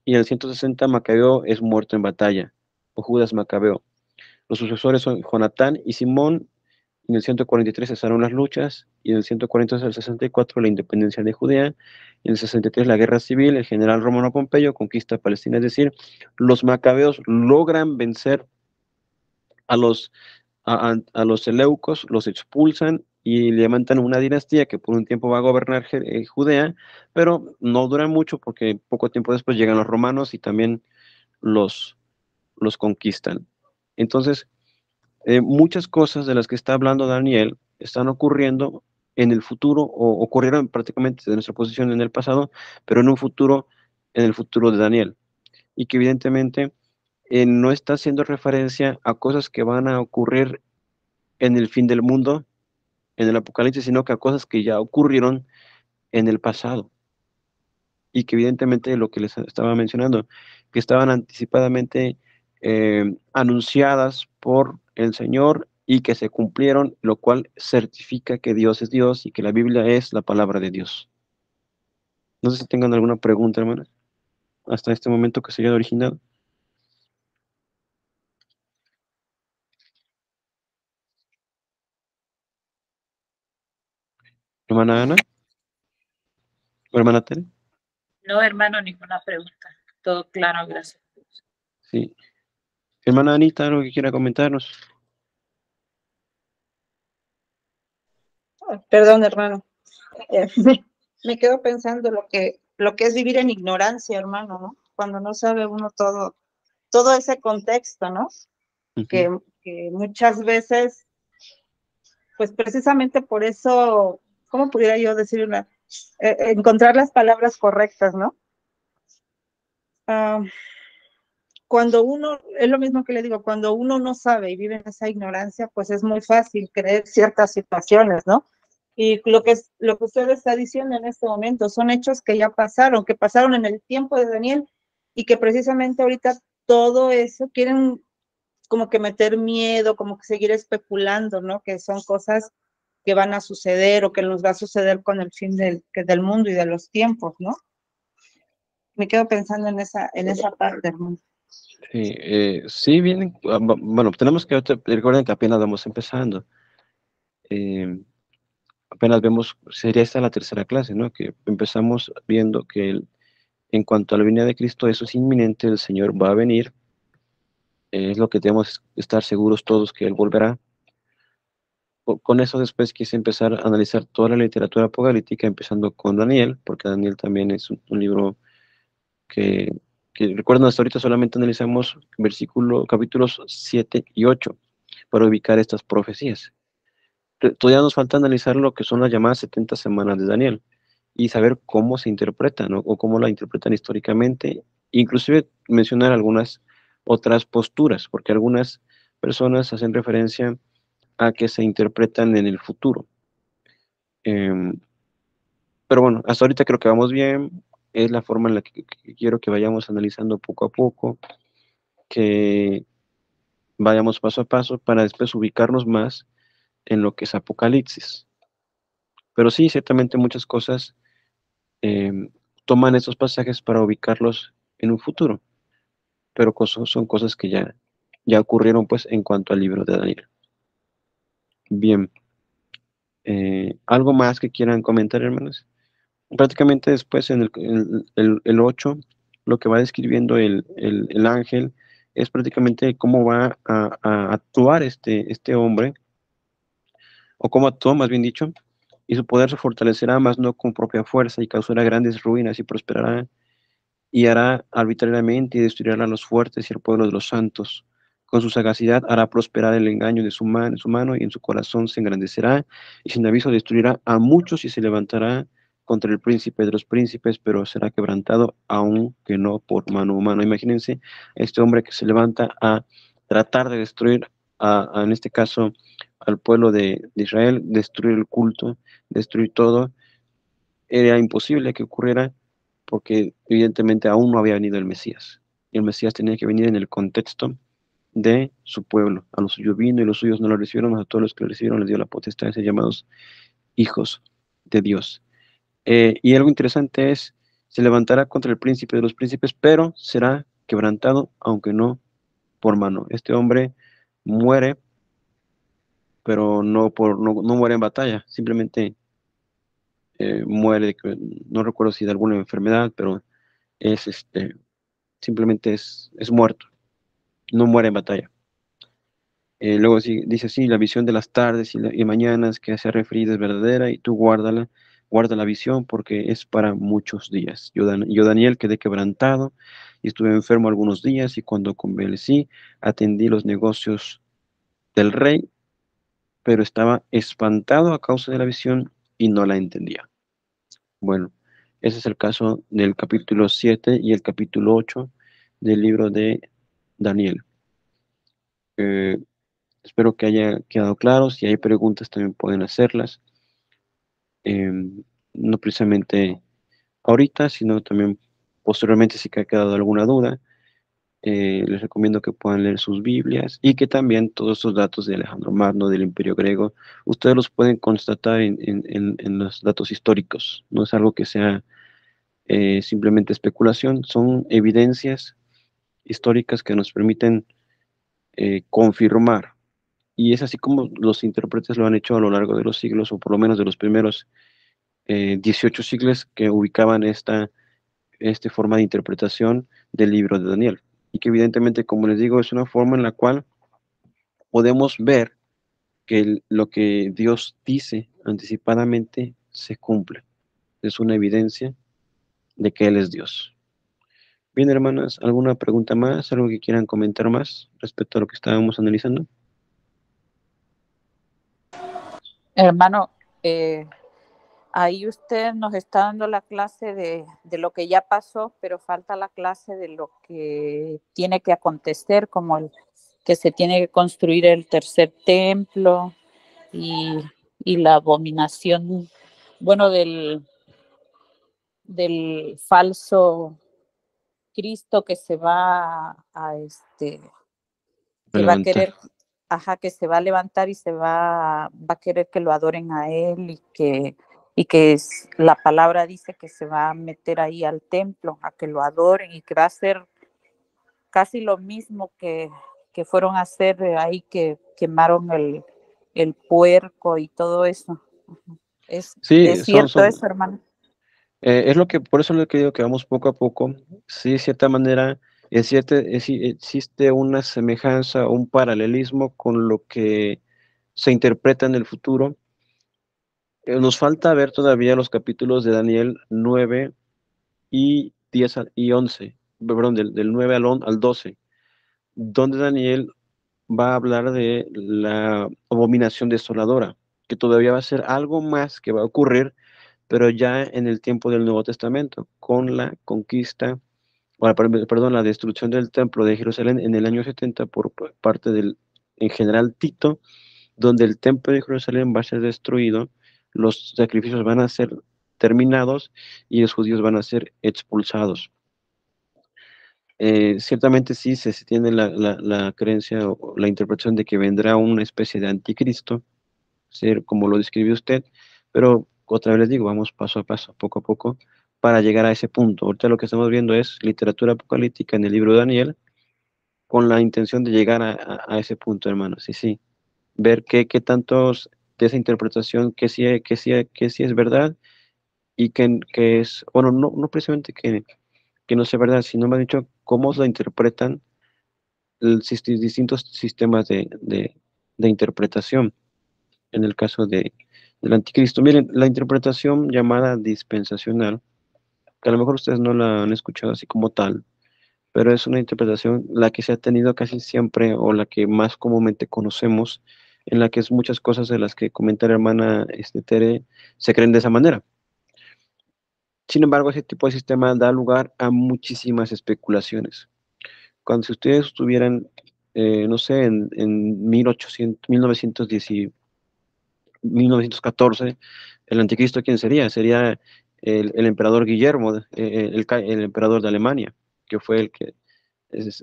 y en el 160 Macabeo es muerto en batalla, o Judas Macabeo. Los sucesores son Jonatán y Simón. En el 143 cesaron las luchas, y en el 142 al 64 la independencia de Judea, y en el 63 la guerra civil, el general romano Pompeyo conquista Palestina, es decir, los macabeos logran vencer a los seleucos, los expulsan y levantan una dinastía que por un tiempo va a gobernar Judea, pero no dura mucho porque poco tiempo después llegan los romanos y también los, los conquistan. Entonces, muchas cosas de las que está hablando Daniel están ocurriendo en el futuro, o ocurrieron prácticamente de nuestra posición en el pasado, pero en el futuro de Daniel, y que evidentemente no está haciendo referencia a cosas que van a ocurrir en el fin del mundo, en el Apocalipsis, sino que a cosas que ya ocurrieron en el pasado, y que evidentemente lo que les estaba mencionando, que estaban anticipadamente anunciadas por el Señor y que se cumplieron, lo cual certifica que Dios es Dios y que la Biblia es la palabra de Dios. No sé si tengan alguna pregunta, hermanos, hasta este momento que se haya originado. Hermana Ana, o hermana Tere. No, hermano, ninguna pregunta. Todo claro, gracias. Sí. Hermana Anita, ¿algo que quiera comentarnos? Perdón, hermano. Me quedo pensando lo que es vivir en ignorancia, hermano, ¿no? Cuando no sabe uno todo ese contexto, ¿no? Que, que muchas veces, pues precisamente por eso, ¿cómo pudiera yo decir encontrar las palabras correctas, ¿no? Ah, cuando uno, es lo mismo que le digo, cuando uno no sabe y vive en esa ignorancia, pues es muy fácil creer ciertas situaciones, ¿no? Y lo que usted está diciendo en este momento son hechos que pasaron en el tiempo de Daniel, y que precisamente ahorita todo eso quieren como que meter miedo, como que seguir especulando, ¿no? Que son cosas que van a suceder o que nos va a suceder con el fin del mundo y de los tiempos, ¿no? Me quedo pensando en esa parte, hermano. Sí, sí, vienen, bueno, tenemos que, recuerden que apenas vamos empezando. Apenas vemos, sería esta la tercera clase, ¿no? Que empezamos viendo que en cuanto a la venida de Cristo, eso es inminente, el Señor va a venir, es lo que debemos estar seguros todos, que Él volverá. Con eso después quise empezar a analizar toda la literatura apocalíptica, empezando con Daniel, porque Daniel también es un libro que, recuerden, hasta ahorita solamente analizamos capítulos 7 y 8 para ubicar estas profecías. Todavía nos falta analizar lo que son las llamadas 70 semanas de Daniel y saber cómo se interpretan, ¿no? O cómo la interpretan históricamente, inclusive mencionar algunas otras posturas, porque algunas personas hacen referencia a que se interpretan en el futuro. Pero bueno, hasta ahorita creo que vamos bien, es la forma en la que quiero que vayamos analizando poco a poco, que vayamos paso a paso para después ubicarnos más en lo que es Apocalipsis. Pero sí, ciertamente muchas cosas eh, toman estos pasajes para ubicarlos en un futuro, pero son cosas que ya ocurrieron pues en cuanto al libro de Daniel. Bien, ¿algo más que quieran comentar, hermanos? Prácticamente después en el 8, lo que va describiendo el ángel es prácticamente cómo va a actuar este hombre, o cómo actuó, más bien dicho, y su poder se fortalecerá, más no con propia fuerza, y causará grandes ruinas y prosperará, y hará arbitrariamente y destruirá a los fuertes y al pueblo de los santos. Con su sagacidad hará prosperar el engaño de su mano, y en su corazón se engrandecerá, y sin aviso destruirá a muchos y se levantará contra el príncipe de los príncipes, pero será quebrantado, aunque no por mano humana. Imagínense este hombre que se levanta a tratar de destruir, en este caso, al pueblo de Israel, destruir el culto, destruir todo. Era imposible que ocurriera porque evidentemente aún no había venido el Mesías. Y el Mesías tenía que venir en el contexto de su pueblo. A los suyos vino y los suyos no lo recibieron, a todos los que lo recibieron les dio la potestad de ser llamados hijos de Dios. Y algo interesante es, se levantará contra el príncipe de los príncipes, pero será quebrantado, aunque no por mano. Este hombre muere, pero no muere en batalla, simplemente muere, no recuerdo si de alguna enfermedad, pero es simplemente es muerto, no muere en batalla. Luego dice así, la visión de las tardes y mañanas que se ha referido es verdadera y tú guarda la visión porque es para muchos días. Yo Daniel quedé quebrantado y estuve enfermo algunos días y cuando convalescí atendí los negocios del rey, pero estaba espantado a causa de la visión y no la entendía. Bueno, ese es el caso del capítulo 7 y el capítulo 8 del libro de Daniel. Espero que haya quedado claro. Si hay preguntas también pueden hacerlas. No precisamente ahorita, sino también posteriormente si que ha quedado alguna duda. Les recomiendo que puedan leer sus Biblias y que también todos estos datos de Alejandro Magno, del Imperio Griego, ustedes los pueden constatar en los datos históricos. No es algo que sea simplemente especulación, son evidencias históricas que nos permiten confirmar. Y es así como los intérpretes lo han hecho a lo largo de los siglos, o por lo menos de los primeros 18 siglos que ubicaban esta forma de interpretación del libro de Daniel. Y que evidentemente, como les digo, es una forma en la cual podemos ver que lo que Dios dice anticipadamente se cumple. Es una evidencia de que Él es Dios. Bien, hermanas, ¿alguna pregunta más? ¿Algo que quieran comentar más respecto a lo que estábamos analizando? Hermano, ahí usted nos está dando la clase de lo que ya pasó, pero falta la clase de lo que tiene que acontecer, como el que se tiene que construir el tercer templo y la abominación, bueno, del falso Cristo que se va que va a querer, que se va a levantar y va a querer que lo adoren a él y que la palabra dice que se va a meter ahí al templo a que lo adoren y que va a hacer casi lo mismo que fueron a hacer ahí, que quemaron el puerco y todo eso. ¿Es cierto eso, hermano? Es lo que, por eso le digo que vamos poco a poco. Sí, de cierta manera, existe una semejanza o un paralelismo con lo que se interpreta en el futuro. Nos falta ver todavía los capítulos de Daniel 9 y 10 y 11, perdón, del 9 al 12, donde Daniel va a hablar de la abominación desoladora, que todavía va a ser algo más que va a ocurrir, pero ya en el tiempo del Nuevo Testamento, con la conquista, perdón, la destrucción del templo de Jerusalén en el año 70 por parte del en general Tito, donde el templo de Jerusalén va a ser destruido, los sacrificios van a ser terminados y los judíos van a ser expulsados. Ciertamente sí se tiene la creencia o la interpretación de que vendrá una especie de anticristo, ser como lo describió usted, pero otra vez les digo, vamos paso a paso, poco a poco, para llegar a ese punto. Ahorita lo que estamos viendo es literatura apocalíptica en el libro de Daniel, con la intención de llegar a ese punto, hermanos. Sí, ver qué tantos de esa interpretación, que sí es verdad y que es, bueno, no precisamente que no sea verdad, sino me han dicho cómo la interpretan distintos sistemas de interpretación en el caso del anticristo. Miren, la interpretación llamada dispensacional, que a lo mejor ustedes no la han escuchado así como tal, pero es una interpretación la que se ha tenido casi siempre o la que más comúnmente conocemos, en la que es muchas cosas de las que comenta la hermana Tere se creen de esa manera. Sin embargo, ese tipo de sistema da lugar a muchísimas especulaciones. Cuando si ustedes tuvieran no sé, en 1914, el anticristo, ¿quién sería? Sería el emperador Guillermo, el emperador de Alemania, que fue el que es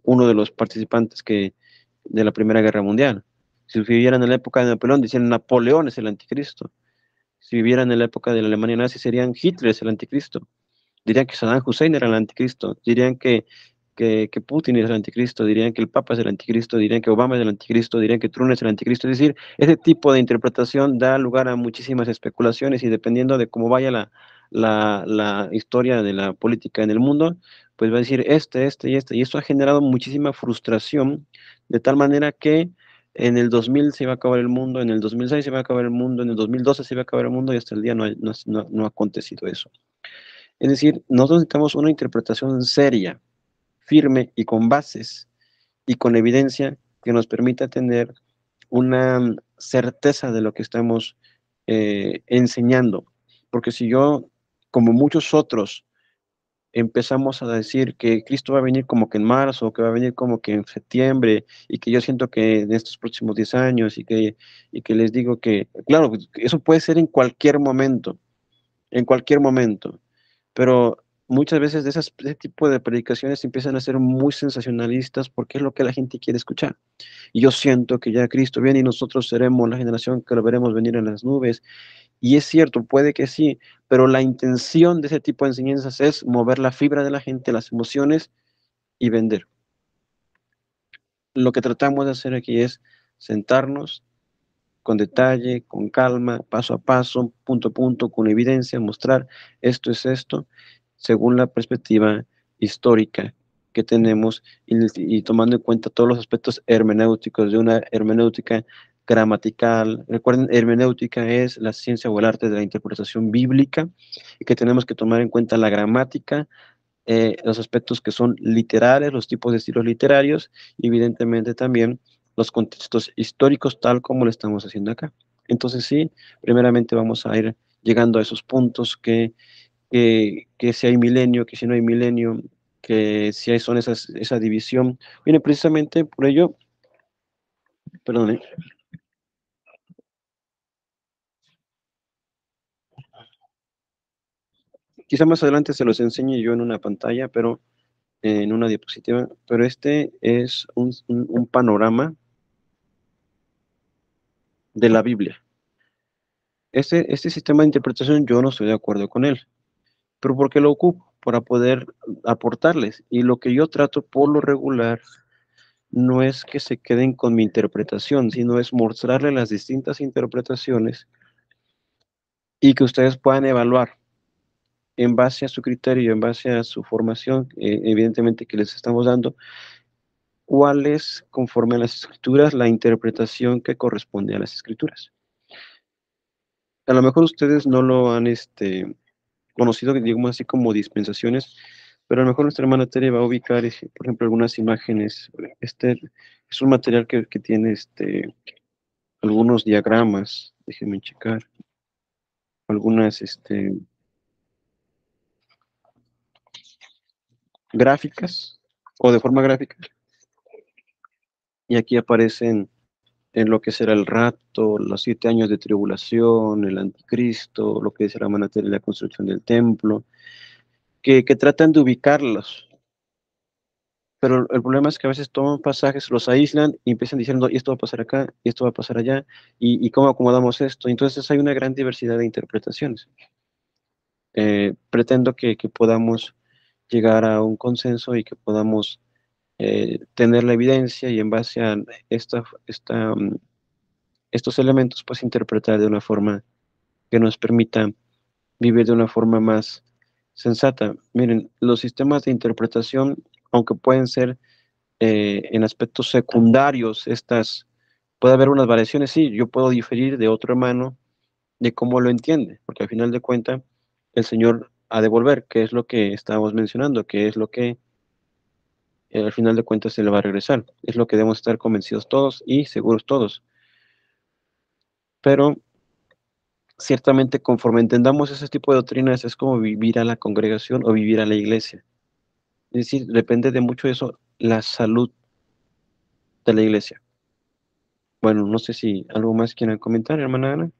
uno de los participantes de la Primera Guerra Mundial. Si vivieran en la época de Napoleón, dicen Napoleón es el anticristo. Si vivieran en la época de la Alemania nazi, serían Hitler es el anticristo. Dirían que Saddam Hussein era el anticristo. Dirían que Putin es el anticristo. Dirían que el Papa es el anticristo. Dirían que Obama es el anticristo. Dirían que Trump es el anticristo. Es decir, ese tipo de interpretación da lugar a muchísimas especulaciones y dependiendo de cómo vaya la historia de la política en el mundo, pues va a decir este y este. Y eso ha generado muchísima frustración, de tal manera que en el 2000 se iba a acabar el mundo, en el 2006 se iba a acabar el mundo, en el 2012 se iba a acabar el mundo y hasta el día no ha acontecido eso. Es decir, nosotros necesitamos una interpretación seria, firme y con bases y con evidencia que nos permita tener una certeza de lo que estamos enseñando. Porque si yo, como muchos otros, empezamos a decir que Cristo va a venir como que en marzo, que va a venir como que en septiembre, y que yo siento que en estos próximos 10 años, y que les digo que, claro, eso puede ser en cualquier momento, pero muchas veces ese tipo de predicaciones empiezan a ser muy sensacionalistas porque es lo que la gente quiere escuchar. Y yo siento que ya Cristo viene y nosotros seremos la generación que lo veremos venir en las nubes. Y es cierto, puede que sí, pero la intención de ese tipo de enseñanzas es mover la fibra de la gente, las emociones y vender. Lo que tratamos de hacer aquí es sentarnos con detalle, con calma, paso a paso, punto a punto, con evidencia, mostrar esto es esto, según la perspectiva histórica que tenemos y tomando en cuenta todos los aspectos hermenéuticos de una hermenéutica gramatical. Recuerden, hermenéutica es la ciencia o el arte de la interpretación bíblica y que tenemos que tomar en cuenta la gramática, los aspectos que son literales, los tipos de estilos literarios y evidentemente también los contextos históricos tal como lo estamos haciendo acá. Entonces sí, primeramente vamos a ir llegando a esos puntos que si hay milenio, que si no hay milenio, que si hay son esa división. Miren, precisamente por ello, perdón, quizá más adelante se los enseñe yo en una pantalla, pero en una diapositiva, pero este es un panorama de la Biblia. Este sistema de interpretación yo no estoy de acuerdo con él, pero ¿por qué lo ocupo? Para poder aportarles. Y lo que yo trato por lo regular no es que se queden con mi interpretación, sino es mostrarles las distintas interpretaciones y que ustedes puedan evaluar en base a su criterio, en base a su formación, evidentemente que les estamos dando, cuál es, conforme a las escrituras, la interpretación que corresponde a las escrituras. A lo mejor ustedes no lo han conocido, digamos así, como dispensaciones, pero a lo mejor nuestra hermana Tere va a ubicar, por ejemplo, algunas imágenes. Este es un material que tiene algunos diagramas, déjenme checar, algunas gráficas o de forma gráfica, y aquí aparecen en lo que será el rapto, los 7 años de tribulación, el anticristo, lo que será la hermana Tere, la construcción del templo, que tratan de ubicarlos. Pero el problema es que a veces toman pasajes, los aíslan y empiezan diciendo, y esto va a pasar acá, y esto va a pasar allá, y cómo acomodamos esto. Entonces hay una gran diversidad de interpretaciones. Pretendo que podamos llegar a un consenso y que podamos tener la evidencia y en base a estos elementos, pues interpretar de una forma que nos permita vivir de una forma más sensata. Miren, los sistemas de interpretación, aunque pueden ser en aspectos secundarios, puede haber unas variaciones, sí, yo puedo diferir de otro hermano de cómo lo entiende, porque al final de cuentas el Señor ha de volver, que es lo que estábamos mencionando, que es lo que al final de cuentas se le va a regresar, es lo que debemos estar convencidos todos y seguros todos. Pero ciertamente conforme entendamos ese tipo de doctrinas es como vivir a la congregación o vivir a la iglesia. Es decir, depende de mucho de eso la salud de la iglesia. Bueno, no sé si algo más quieran comentar, hermana Ana.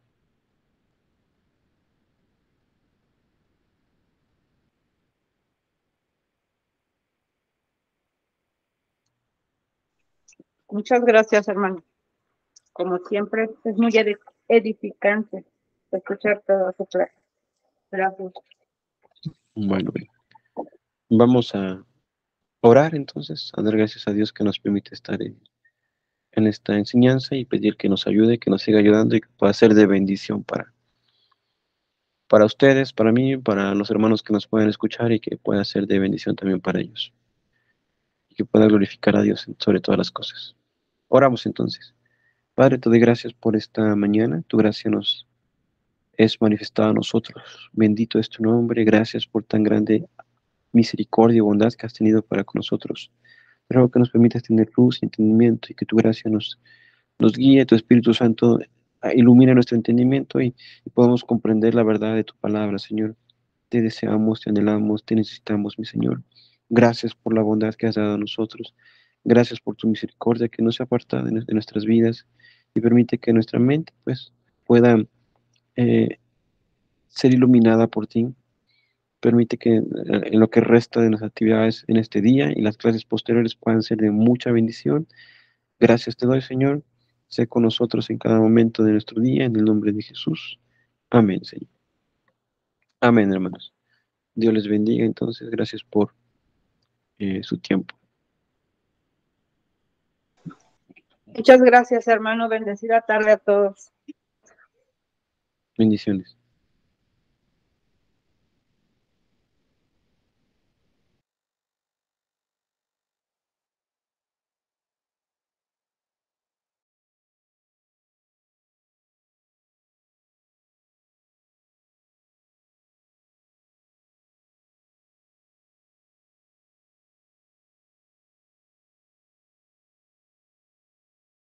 Muchas gracias, hermano. Como siempre, es muy edificante escuchar todo su clase. Gracias. Bueno, bien. Vamos a orar entonces, a dar gracias a Dios que nos permite estar en esta enseñanza y pedir que nos ayude, que nos siga ayudando y que pueda ser de bendición para ustedes, para mí, para los hermanos que nos pueden escuchar y que pueda ser de bendición también para ellos y que pueda glorificar a Dios sobre todas las cosas. Oramos entonces. Padre, te doy gracias por esta mañana. Tu gracia nos es manifestada a nosotros. Bendito es tu nombre. Gracias por tan grande misericordia y bondad que has tenido para con nosotros. Ruego que nos permitas tener luz y entendimiento y que tu gracia nos guíe, tu Espíritu Santo ilumine nuestro entendimiento y podamos comprender la verdad de tu palabra, Señor. Te deseamos, te anhelamos, te necesitamos, mi Señor. Gracias por la bondad que has dado a nosotros. Gracias por tu misericordia que no se aparta de nuestras vidas y permite que nuestra mente pues pueda eh, ser iluminada por ti. Permite que en lo que resta de las actividades en este día y las clases posteriores puedan ser de mucha bendición. Gracias te doy, Señor. Sé con nosotros en cada momento de nuestro día, en el nombre de Jesús. Amén, Señor. Amén, hermanos. Dios les bendiga, entonces, gracias por su tiempo. Muchas gracias, hermano. Bendecida tarde a todos. Bendiciones.